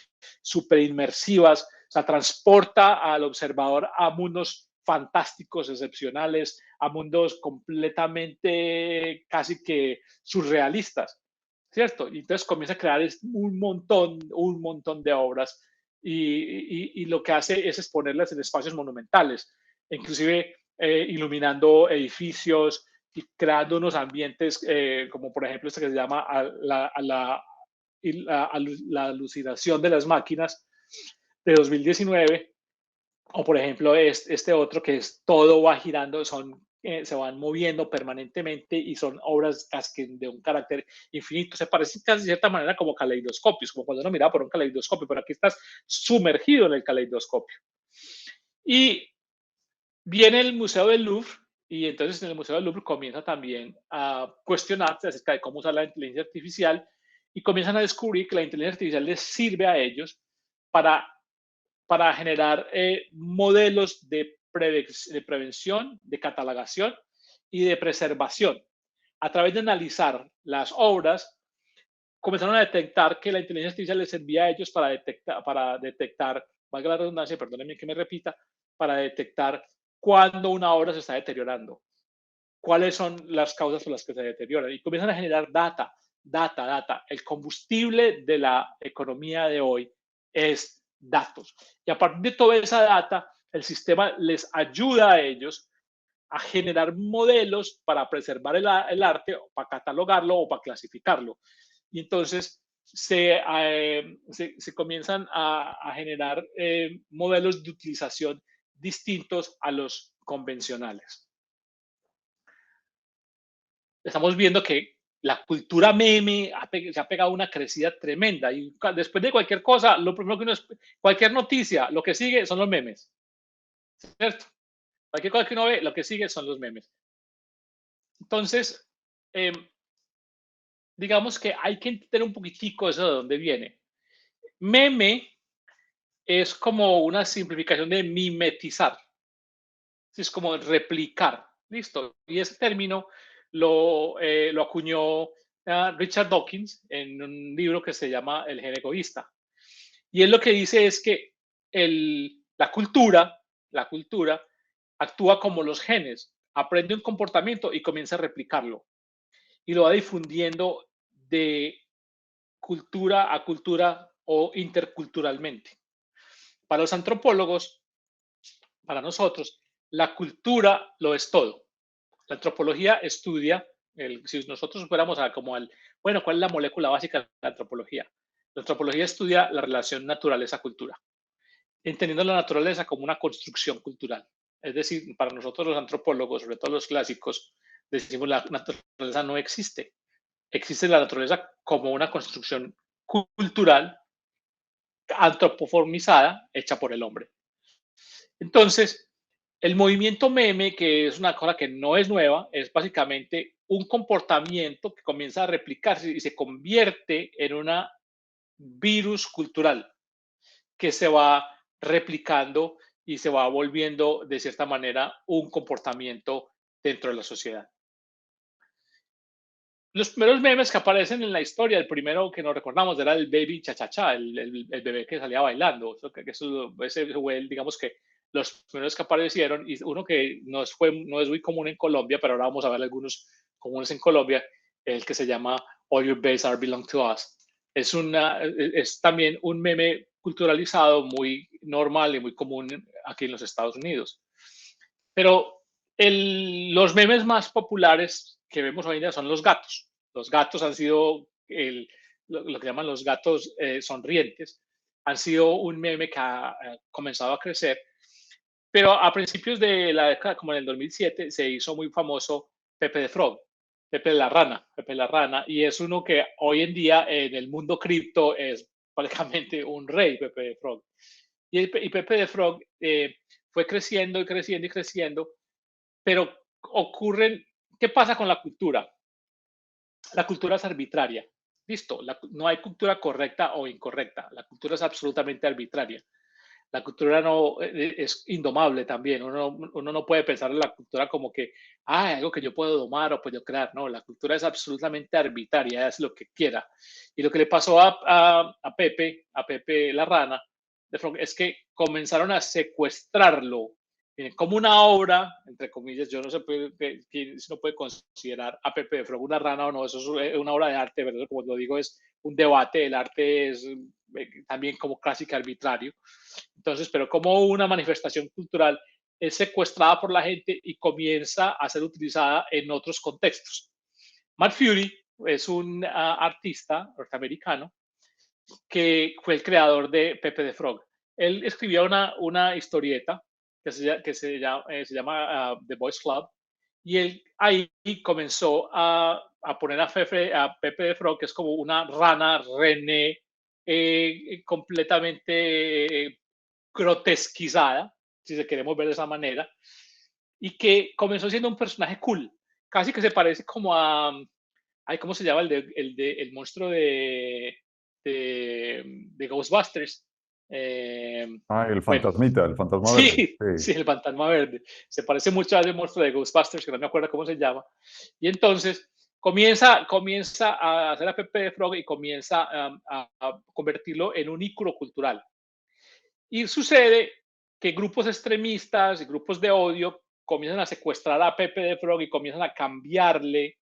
súper inmersivas, o sea, transporta al observador a mundos fantásticos, excepcionales, a mundos completamente casi que surrealistas, ¿cierto? Y entonces comienza a crear un montón de obras y lo que hace es exponerlas en espacios monumentales, inclusive iluminando edificios y creando unos ambientes como por ejemplo este que se llama la alucinación de las máquinas de 2019, o por ejemplo este otro que es todo va girando, se van moviendo permanentemente y son obras casi de un carácter infinito. Se parecen casi de cierta manera como caleidoscopios, como cuando uno mira por un caleidoscopio, pero aquí estás sumergido en el caleidoscopio. Y viene el Museo del Louvre y entonces en el Museo del Louvre comienza también a cuestionarse acerca de cómo usar la inteligencia artificial y comienzan a descubrir que la inteligencia artificial les sirve a ellos para generar modelos de prevención, de catalogación y de preservación. A través de analizar las obras, comenzaron a detectar que la inteligencia artificial les servía a ellos para detectar, valga la redundancia, perdónenme que me repita, para detectar cuándo una obra se está deteriorando, cuáles son las causas por las que se deteriora y comienzan a generar data. El combustible de la economía de hoy es datos. Y a partir de toda esa data, el sistema les ayuda a ellos a generar modelos para preservar el arte, para catalogarlo o para clasificarlo. Y entonces se comienzan a generar modelos de utilización distintos a los convencionales. estamos viendo que la cultura meme se ha pegado una crecida tremenda y después de cualquier cosa, lo primero que uno cualquier noticia, lo que sigue son los memes, ¿cierto? Cualquier cosa que uno ve, lo que sigue son los memes. Entonces, digamos que hay que entender un poquitico eso de dónde viene. Meme es como una simplificación de mimetizar, es como replicar, ¿listo? Y ese término lo acuñó Richard Dawkins en un libro que se llama El gen egoísta. Y él lo que dice es que la cultura actúa como los genes, aprende un comportamiento y comienza a replicarlo. Y lo va difundiendo de cultura a cultura o interculturalmente. Para los antropólogos, para nosotros, la cultura lo es todo. La antropología estudia, si nosotros fuéramos bueno, ¿cuál es la molécula básica de la antropología? La antropología estudia la relación naturaleza-cultura, entendiendo la naturaleza como una construcción cultural. Es decir, para nosotros los antropólogos, sobre todo los clásicos, decimos la naturaleza no existe. Existe la naturaleza como una construcción cultural antropoformizada hecha por el hombre. Entonces, el movimiento meme, que es una cosa que no es nueva, es básicamente un comportamiento que comienza a replicarse y se convierte en una virus cultural que se va replicando y se va volviendo de cierta manera un comportamiento dentro de la sociedad. Los primeros memes que aparecen en la historia, el primero que nos recordamos era el Baby Cha-Cha-Cha, el bebé que salía bailando. Ese fue, digamos que, los primeros que aparecieron, y uno que no es muy común en Colombia, pero ahora vamos a ver algunos comunes en Colombia, el que se llama All Your Babies Are Belong to Us. Es también un meme culturalizado muy normal y muy común aquí en los Estados Unidos. Pero los memes más populares que vemos hoy en día son los gatos. Los gatos han sido lo que llaman los gatos sonrientes. Han sido un meme que ha comenzado a crecer. Pero a principios de la década, como en el 2007, se hizo muy famoso Pepe the Frog, Pepe la Rana, y es uno que hoy en día en el mundo cripto es prácticamente un rey, Pepe the Frog. Y Pepe the Frog fue creciendo y creciendo y creciendo, pero ¿qué pasa con la cultura? La cultura es arbitraria. Listo, no hay cultura correcta o incorrecta, la cultura es absolutamente arbitraria. La cultura no es indomable también. Uno no puede pensar en la cultura como que algo que yo puedo domar o puedo crear. No, la cultura es absolutamente arbitraria, es lo que quiera. Y lo que le pasó a Pepe la Rana, es que comenzaron a secuestrarlo como una obra, entre comillas. Yo no sé si no puede considerar a Pepe de Frog una rana o no. Eso es una obra de arte, ¿verdad? Como lo digo, es un debate. El arte es también como clásico arbitrario. Entonces, pero como una manifestación cultural es secuestrada por la gente y comienza a ser utilizada en otros contextos. Matt Fury es un artista norteamericano que fue el creador de Pepe the Frog. Él escribió una historieta que se llama The Boys Club, y él ahí comenzó a poner a Pepe the Frog, que es como una rana René completamente grotesquizada, si se queremos ver de esa manera, y que comenzó siendo un personaje cool, casi que se parece como ¿cómo se llama el monstruo de Ghostbusters? El Bueno, fantasmita, el fantasma verde. sí, el fantasma verde. Se parece mucho al monstruo de Ghostbusters, que no me acuerdo cómo se llama. Y entonces comienza a hacer a Pepe the Frog y comienza a convertirlo en un ícono cultural. Y sucede que grupos extremistas y grupos de odio comienzan a secuestrar a Pepe the Frog y comienzan a cambiarle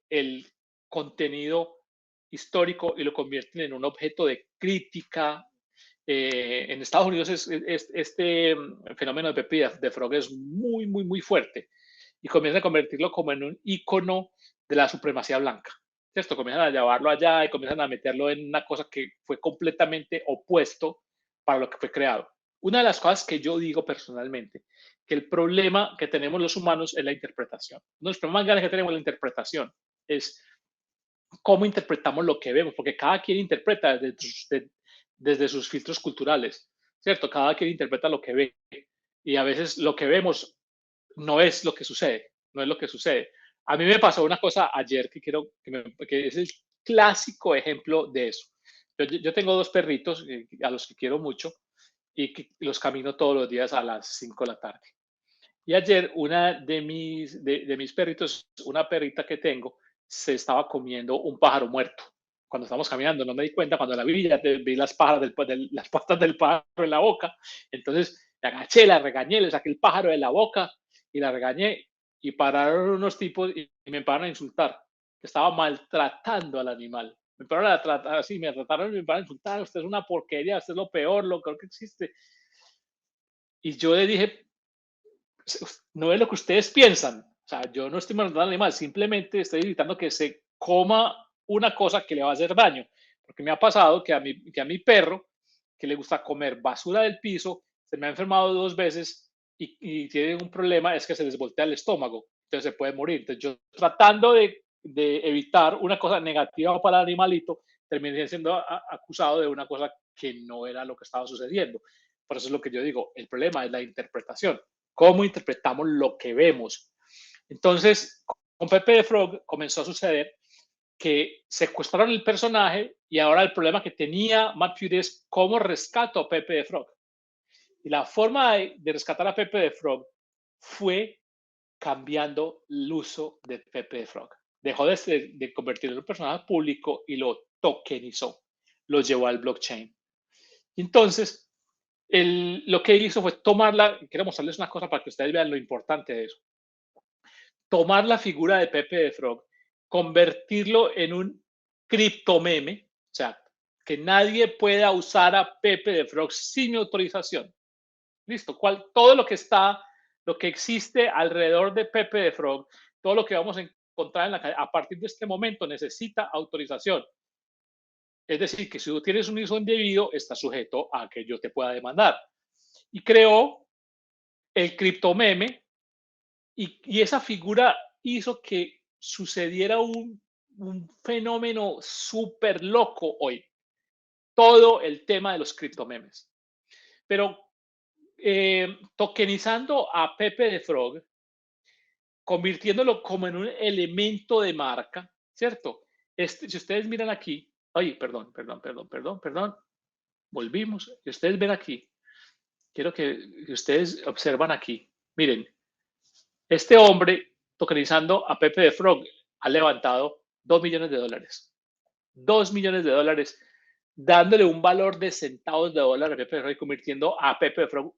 el contenido histórico y lo convierten en un objeto de crítica. En Estados Unidos este fenómeno de Pepe the Frog es muy, muy, muy fuerte y comienzan a convertirlo como en un ícono de la supremacía blanca. ¿Cierto? Comienzan a llevarlo allá y comienzan a meterlo en una cosa que fue completamente opuesto para lo que fue creado. una de las cosas que yo digo personalmente, que el problema que tenemos los humanos es la interpretación. Uno de los problemas más grandes que tenemos es la interpretación. Es cómo interpretamos lo que vemos, porque cada quien interpreta desde sus filtros culturales, ¿cierto? Cada quien interpreta lo que ve y a veces lo que vemos no es lo que sucede, no es lo que sucede. A mí me pasó una cosa ayer que es el clásico ejemplo de eso. Yo tengo 2 perritos a los que quiero mucho y que los camino todos los días a las 5 de la tarde. Y ayer una de mis perritos, una perrita que tengo, se estaba comiendo un pájaro muerto. Cuando estábamos caminando, no me di cuenta, cuando la vi, ya vi las patas del pájaro en la boca. Entonces me agaché, la regañé, le saqué el pájaro de la boca y la regañé. Y pararon unos tipos y me empezaron a insultar. Estaba maltratando al animal. Me empezaron a tratar así, me trataron y me empezaron a insultar. Usted es una porquería, usted es lo peor, lo peor que existe. Y yo le dije, no es lo que ustedes piensan. O sea, yo no estoy maltratando al animal, simplemente estoy evitando que se coma una cosa que le va a hacer daño. Porque me ha pasado que a mi perro, que le gusta comer basura del piso, se me ha enfermado 2 veces y tiene un problema, es que se les voltea el estómago. Entonces se puede morir. Entonces yo tratando de evitar una cosa negativa para el animalito, terminé siendo acusado de una cosa que no era lo que estaba sucediendo. Por eso es lo que yo digo, el problema es la interpretación. ¿Cómo interpretamos lo que vemos? Entonces, con Pepe the Frog comenzó a suceder que secuestraron el personaje y ahora el problema que tenía Matt Fury es cómo rescato a Pepe the Frog. Y la forma de rescatar a Pepe the Frog fue cambiando el uso de Pepe the Frog. Dejó de convertirlo en un personaje público y lo tokenizó, lo llevó al blockchain. Entonces, lo que hizo fue quiero mostrarles una cosa para que ustedes vean lo importante de eso. Tomar la figura de Pepe the Frog, convertirlo en un criptomeme, o sea, que nadie pueda usar a Pepe the Frog sin mi autorización. Listo, todo lo que existe alrededor de Pepe the Frog, todo lo que vamos a encontrar en la calle, a partir de este momento necesita autorización. Es decir, que si tú tienes un uso indebido, está sujeto a que yo te pueda demandar. Y creó el criptomeme y esa figura hizo que sucediera un fenómeno súper loco hoy. Todo el tema de los criptomemes. Pero tokenizando a Pepe the Frog, convirtiéndolo como en un elemento de marca, ¿cierto? Si ustedes miran aquí, ay, perdón, volvimos, si ustedes ven aquí, quiero que ustedes observan aquí, miren, este hombre tokenizando a Pepe the Frog ha levantado $2 millones. $2 millones, dándole un valor de centavos de dólar a Pepe the Frog y convirtiendo a Pepe the Frog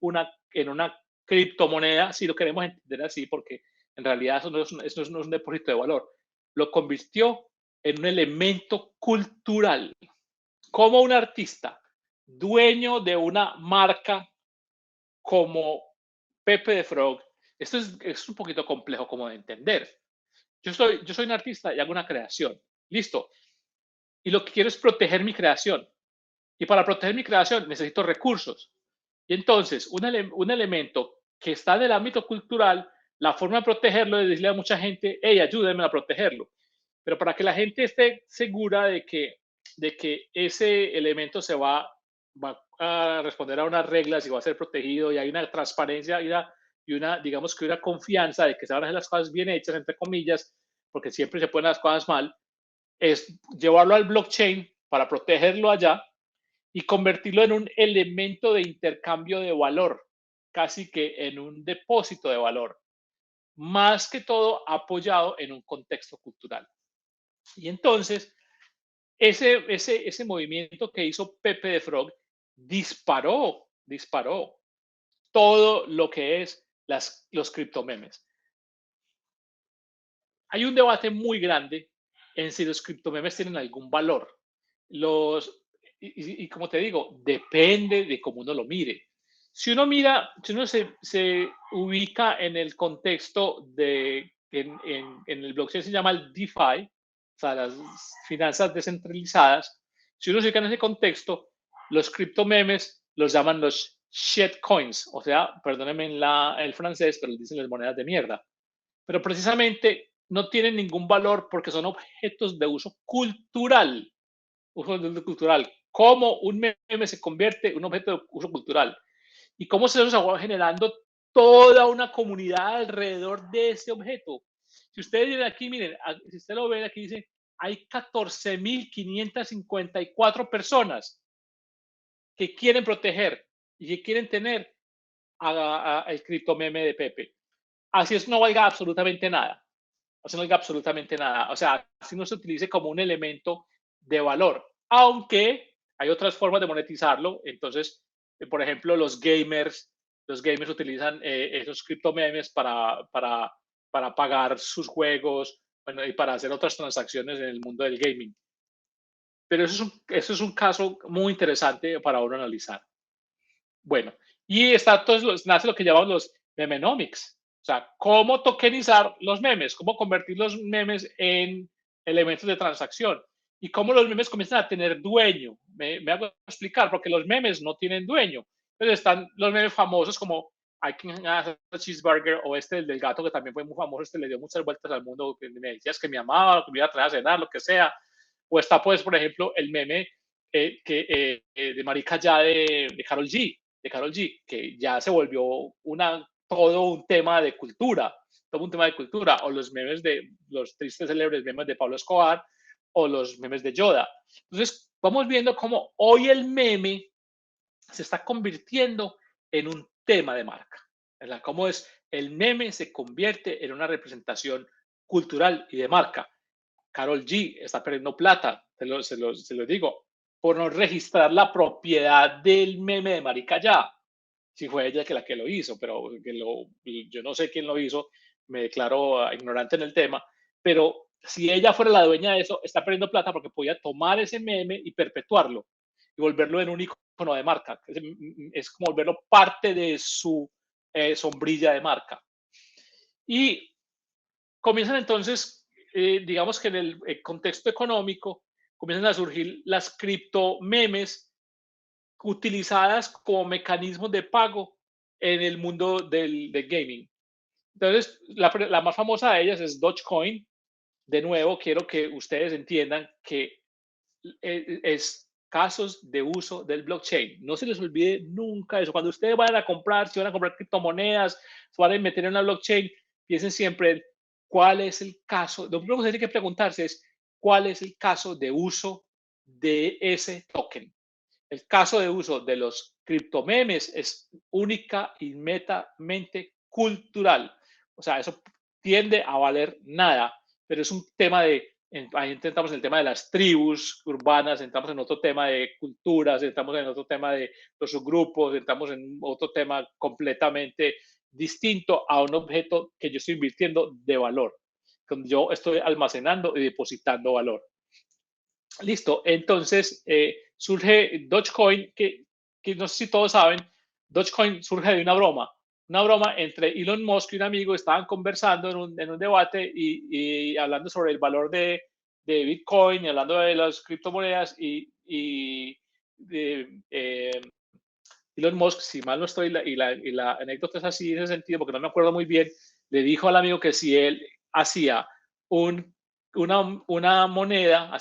en una criptomoneda, si lo queremos entender así, porque en realidad eso no es un depósito de valor. Lo convirtió en un elemento cultural. Como un artista, dueño de una marca como Pepe the Frog, esto es un poquito complejo como de entender. Yo soy un artista y hago una creación. Listo. Y lo que quiero es proteger mi creación. Y para proteger mi creación necesito recursos. Y entonces, un elemento que está en el ámbito cultural, la forma de protegerlo es decirle a mucha gente, hey, ayúdenme a protegerlo. Pero para que la gente esté segura de que ese elemento se va a responder a unas reglas y va a ser protegido y hay una transparencia y una, digamos que una confianza de que se van a hacer las cosas bien hechas, entre comillas, porque siempre se pueden hacer las cosas mal, es llevarlo al blockchain para protegerlo allá y convertirlo en un elemento de intercambio de valor, casi que en un depósito de valor, más que todo apoyado en un contexto cultural. Y entonces, ese movimiento que hizo Pepe the Frog disparó todo lo que es los criptomemes. Hay un debate muy grande en si los criptomemes tienen algún valor. Y como te digo, depende de cómo uno lo mire. Si uno se ubica en el contexto en el blockchain se llama el DeFi, o sea, las finanzas descentralizadas. Si uno se ubica en ese contexto, los criptomemes los llaman los shitcoins, o sea, perdónenme el francés, pero dicen las monedas de mierda. Pero precisamente no tienen ningún valor porque son objetos de uso cultural. Uso de uso cultural. Cómo un meme se convierte en un objeto de uso cultural y cómo se va generando toda una comunidad alrededor de ese objeto. Si ustedes vienen aquí, miren, si ustedes lo ven aquí, dice, hay 14.554 personas que quieren proteger y que quieren tener el criptomeme de Pepe. Así es, no valga absolutamente nada. Así no valga absolutamente nada. O sea, así no se utilice como un elemento de valor. Aunque hay otras formas de monetizarlo. Entonces, por ejemplo, los gamers utilizan esos criptomemes para pagar sus juegos, bueno, y para hacer otras transacciones en el mundo del gaming. Pero eso es un caso muy interesante para uno analizar. Bueno, y está entonces nace lo que llamamos los memenomics. O sea, cómo tokenizar los memes, cómo convertir los memes en elementos de transacción y cómo los memes comienzan a tener dueño. Me hago explicar, porque los memes no tienen dueño. Entonces están los memes famosos como I can have a cheeseburger o este del gato que también fue muy famoso, este le dio muchas vueltas al mundo, que me decías que me amaba, que me iba a traer a cenar, lo que sea. O está pues, por ejemplo, el meme de marica ya de Karol G, que ya se volvió todo un tema de cultura, o los memes de los tristes célebres memes de Pablo Escobar, o los memes de Yoda. Entonces, vamos viendo cómo hoy el meme se está convirtiendo en un tema de marca, ¿verdad? Cómo es el meme se convierte en una representación cultural y de marca. Karol G está perdiendo plata, se lo digo, por no registrar la propiedad del meme de marica ya. Si fue ella la que lo hizo, pero yo no sé quién lo hizo, me declaro ignorante en el tema, pero si ella fuera la dueña de eso, está perdiendo plata porque podía tomar ese meme y perpetuarlo y volverlo en un icono de marca. Es como volverlo parte de su sombrilla de marca. Y comienzan entonces, digamos que en el contexto económico, comienzan a surgir las criptomemes utilizadas como mecanismos de pago en el mundo del gaming. Entonces, la más famosa de ellas es Dogecoin. De nuevo, quiero que ustedes entiendan que es casos de uso del blockchain. No se les olvide nunca eso. Cuando ustedes vayan a comprar, si van a comprar criptomonedas, si van a meter en la blockchain, piensen siempre en cuál es el caso. Lo primero que tienen que preguntarse es cuál es el caso de uso de ese token. El caso de uso de los criptomemes es única y netamente cultural. O sea, eso tiende a valer nada, pero es un tema ahí entramos en el tema de las tribus urbanas, entramos en otro tema de culturas, entramos en otro tema de los subgrupos, entramos en otro tema completamente distinto a un objeto que yo estoy invirtiendo de valor, donde yo estoy almacenando y depositando valor. Listo, entonces surge Dogecoin, que no sé si todos saben, Dogecoin surge de una broma entre Elon Musk y un amigo, estaban conversando en un debate y hablando sobre el valor de Bitcoin y hablando de las criptomonedas Elon Musk, si mal no estoy, y la anécdota es así en ese sentido, porque no me acuerdo muy bien, le dijo al amigo que si él hacía una moneda,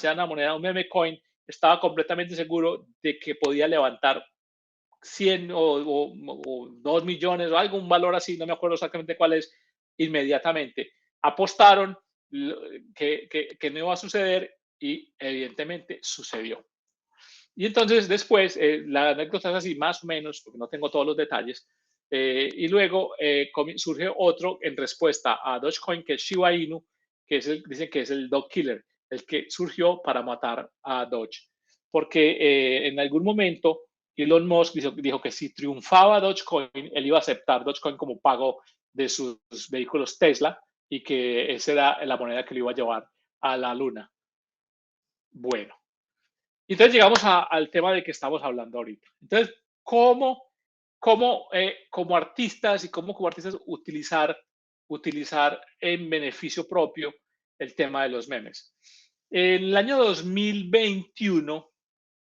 un meme coin, estaba completamente seguro de que podía levantar 100 o 2 millones o algún valor así, no me acuerdo exactamente cuál es, inmediatamente. Apostaron que no iba a suceder y evidentemente sucedió. Y entonces después, la anécdota es así más o menos, porque no tengo todos los detalles, y luego surge otro en respuesta a Dogecoin, que es Shiba Inu, que dicen que es el Dog Killer, el que surgió para matar a Doge. Porque en algún momento Elon Musk dijo que si triunfaba Dogecoin, él iba a aceptar Dogecoin como pago de sus vehículos Tesla y que esa era la moneda que lo iba a llevar a la luna. Bueno, entonces llegamos al tema de que estamos hablando ahorita. Entonces, ¿cómo como artistas y como artistas utilizar en beneficio propio el tema de los memes? En el año 2021,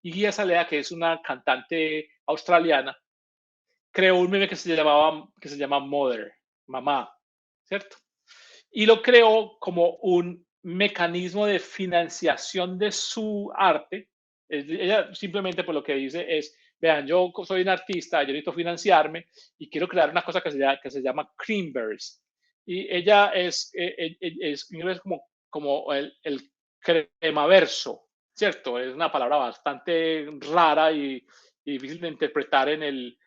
Iggy Azalea, que es una cantante australiana, creó un meme que se llama Mother, mamá, ¿cierto? Y lo creó como un mecanismo de financiación de su arte. Ella simplemente por lo que dice es, vean, yo soy un artista, yo necesito financiarme y quiero crear una cosa que se llama Creamverse. Y ella es como el cremaverso, ¿cierto? Es una palabra bastante rara y difícil de interpretar en el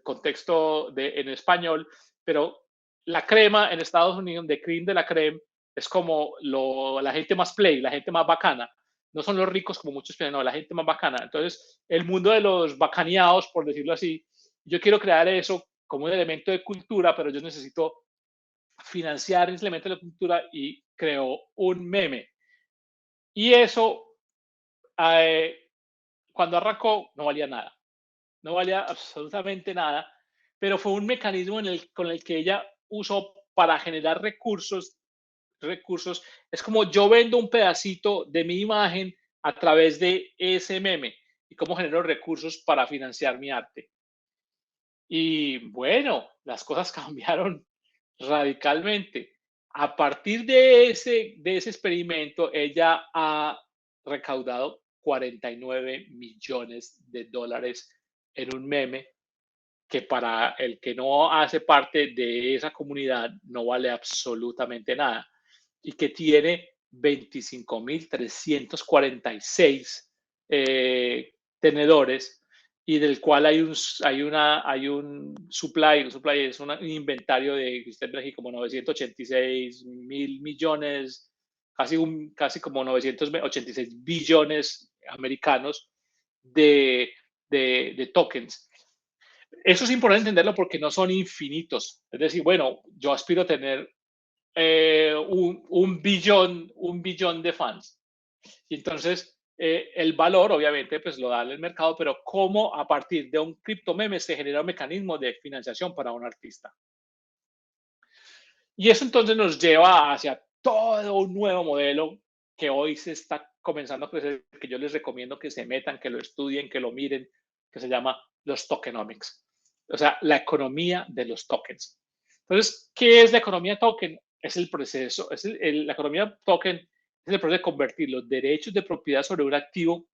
contexto en español, pero la crema en Estados Unidos, de cream de la creme, es como la gente más play, la gente más bacana. No son los ricos como muchos piensan, no, la gente más bacana. Entonces, el mundo de los bacaneados, por decirlo así, yo quiero crear eso como un elemento de cultura, pero yo necesito financiar ese elemento de la cultura y creo un meme. Y eso, cuando arrancó, no valía nada. No valía absolutamente nada, pero fue un mecanismo con el que ella usó para generar recursos. Es como yo vendo un pedacito de mi imagen a través de ese meme y cómo genero recursos para financiar mi arte. Y bueno, las cosas cambiaron radicalmente. A partir de ese experimento, ella ha recaudado 49 millones de dólares en un meme que para el que no hace parte de esa comunidad no vale absolutamente nada y que tiene 25.346 tenedores y del cual hay un supply es un inventario de, usted ve aquí, como 986 mil millones, casi como 986 billones americanos de tokens. Eso es importante entenderlo porque no son infinitos. Es decir, bueno, yo aspiro a tener un billón de fans. Y entonces, el valor, obviamente, pues lo da el mercado, pero cómo a partir de un criptomeme se genera un mecanismo de financiación para un artista. Y eso entonces nos lleva hacia todo un nuevo modelo que hoy se está comenzando a crecer, que yo les recomiendo que se metan, que lo estudien, que lo miren, que se llama los tokenomics. O sea, la economía de los tokens. Entonces, ¿qué es la economía token? Es el proceso, la economía token es el proceso de convertir los derechos de propiedad sobre un activo,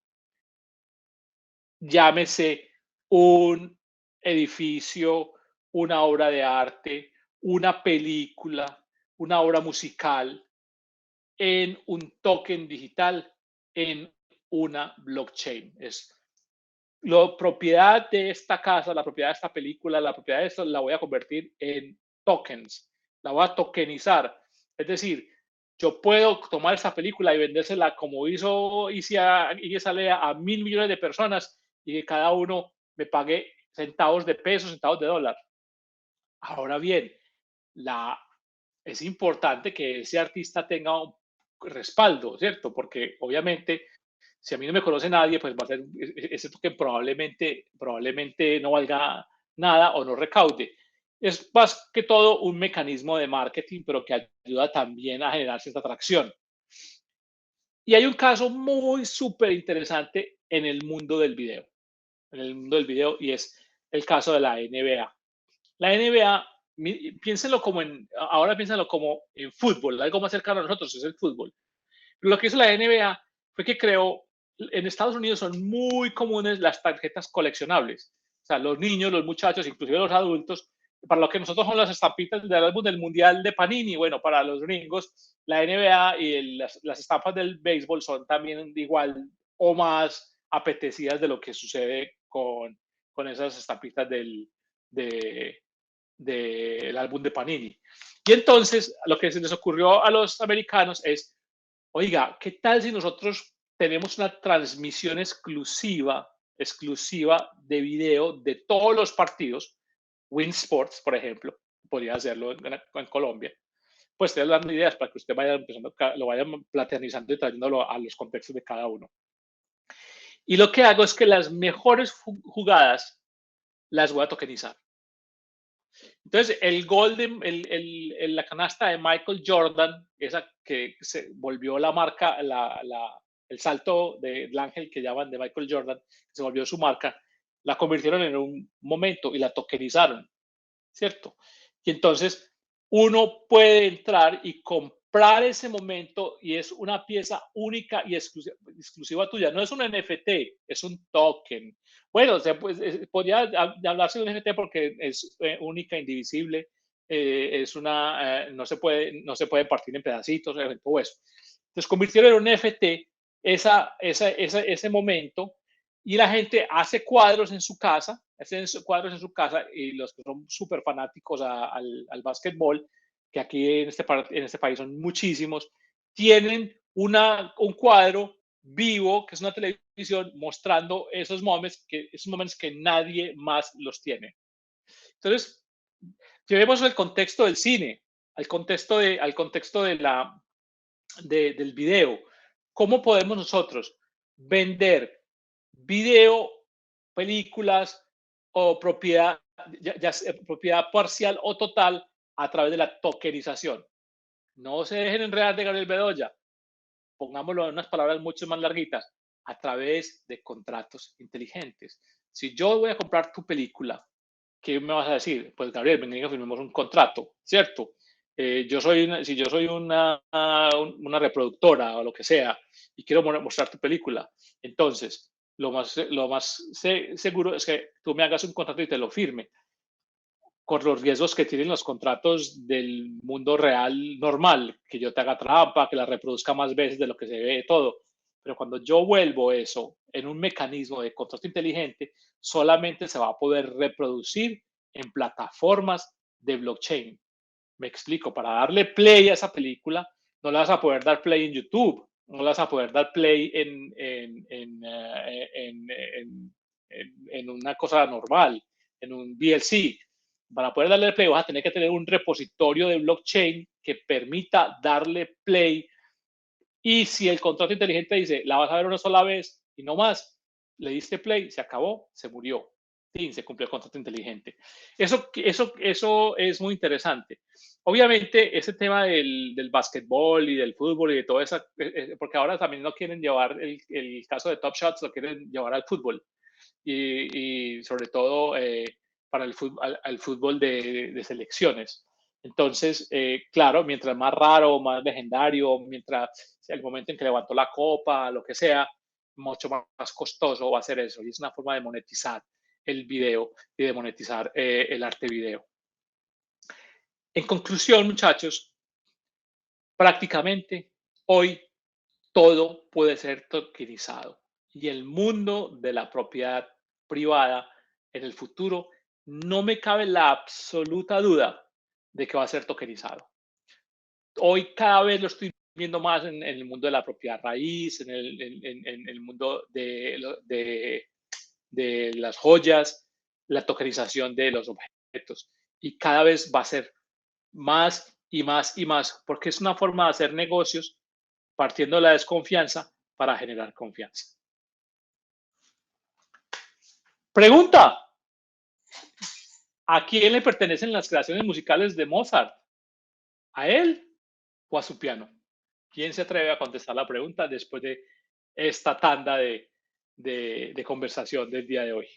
llámese un edificio, una obra de arte, una película, una obra musical, en un token digital, en una blockchain. Es la propiedad de esta casa, la propiedad de esta película, la propiedad de esto, la voy a convertir en tokens, la voy a tokenizar. Es decir, yo puedo tomar esa película y vendérsela como hizo Iglesias a 1.000 millones de personas y que cada uno me pague centavos de peso, centavos de dólar. Ahora bien, es importante que ese artista tenga un respaldo, ¿cierto? Porque obviamente, si a mí no me conoce nadie, pues va a ser ese token probablemente no valga nada o no recaude. Es más que todo un mecanismo de marketing, pero que ayuda también a generar cierta atracción. Y hay un caso muy súper interesante en el mundo del video. En el mundo del video, y es el caso de la NBA. La NBA, ahora piénsenlo como en fútbol, algo más cercano a nosotros es el fútbol. Pero lo que hizo la NBA fue que creó, en Estados Unidos son muy comunes las tarjetas coleccionables. O sea, los niños, los muchachos, inclusive los adultos, para lo que nosotros son las estampitas del álbum del Mundial de Panini, bueno, para los gringos, la NBA y las estampas del béisbol son también igual o más apetecidas de lo que sucede con esas estampitas del álbum de Panini. Y entonces lo que se les ocurrió a los americanos es, oiga, ¿qué tal si nosotros tenemos una transmisión exclusiva de video de todos los partidos? Win Sports, por ejemplo, podría hacerlo en Colombia. Pues estoy dando ideas para que usted vaya empezando, lo vaya platernizando y trayéndolo a los contextos de cada uno. Y lo que hago es que las mejores jugadas las voy a tokenizar. Entonces, el gol la canasta de Michael Jordan, esa que se volvió la marca, el salto del ángel que llaman de Michael Jordan, se volvió su marca, la convirtieron en un momento y la tokenizaron, ¿cierto? Y entonces uno puede entrar y comprar ese momento y es una pieza única y exclusiva tuya. No es un NFT, es un token. Bueno, pues, podría hablarse de un NFT porque es única, indivisible, no se puede partir en pedacitos, todo eso. Entonces convirtieron en un NFT ese momento y la gente hace cuadros en su casa, y los que son súper fanáticos al básquetbol, que aquí en este país son muchísimos, tienen un cuadro vivo, que es una televisión, mostrando esos momentos que nadie más los tiene. Entonces, llevemos el contexto del cine, al contexto del video. ¿Cómo podemos nosotros vender video, películas o propiedad, propiedad parcial o total a través de la tokenización? No se dejen enredar de Gabriel Bedoya. Pongámoslo en unas palabras mucho más larguitas, a través de contratos inteligentes. Si yo voy a comprar tu película, ¿qué me vas a decir? Pues Gabriel, venga, firmemos un contrato, ¿cierto? Si yo soy una reproductora o lo que sea y quiero mostrar tu película, entonces lo más seguro es que tú me hagas un contrato y te lo firme, con los riesgos que tienen los contratos del mundo real normal, que yo te haga trampa, que la reproduzca más veces de lo que se ve, todo. Pero cuando yo vuelvo eso en un mecanismo de contrato inteligente, solamente se va a poder reproducir en plataformas de blockchain. Me explico, para darle play a esa película, no le vas a poder dar play en YouTube, no le vas a poder dar play en una cosa normal, en un VLC. Para poder darle play vas a tener que tener un repositorio de blockchain que permita darle play. Y si el contrato inteligente dice, la vas a ver una sola vez y no más, le diste play, se acabó, se murió. Sí, se cumplió el contrato inteligente. Eso es muy interesante. Obviamente, ese tema del básquetbol y del fútbol y de todo eso, porque ahora también no quieren llevar el caso de Top Shots, lo quieren llevar al fútbol. Y sobre todo para el fútbol de selecciones. Entonces, claro, mientras más raro, más legendario, mientras el momento en que levantó la copa, lo que sea, mucho más costoso va a ser eso. Y es una forma de monetizar el video y de monetizar el arte video. En conclusión, muchachos, prácticamente hoy todo puede ser tokenizado y el mundo de la propiedad privada en el futuro no me cabe la absoluta duda de que va a ser tokenizado. Hoy cada vez lo estoy viendo más en el mundo de la propiedad raíz, en el mundo de las joyas, la tokenización de los objetos. Y cada vez va a ser más y más y más, porque es una forma de hacer negocios partiendo de la desconfianza para generar confianza. Pregunta: ¿a quién le pertenecen las creaciones musicales de Mozart? ¿A él o a su piano? ¿Quién se atreve a contestar la pregunta después de esta tanda de conversación del día de hoy?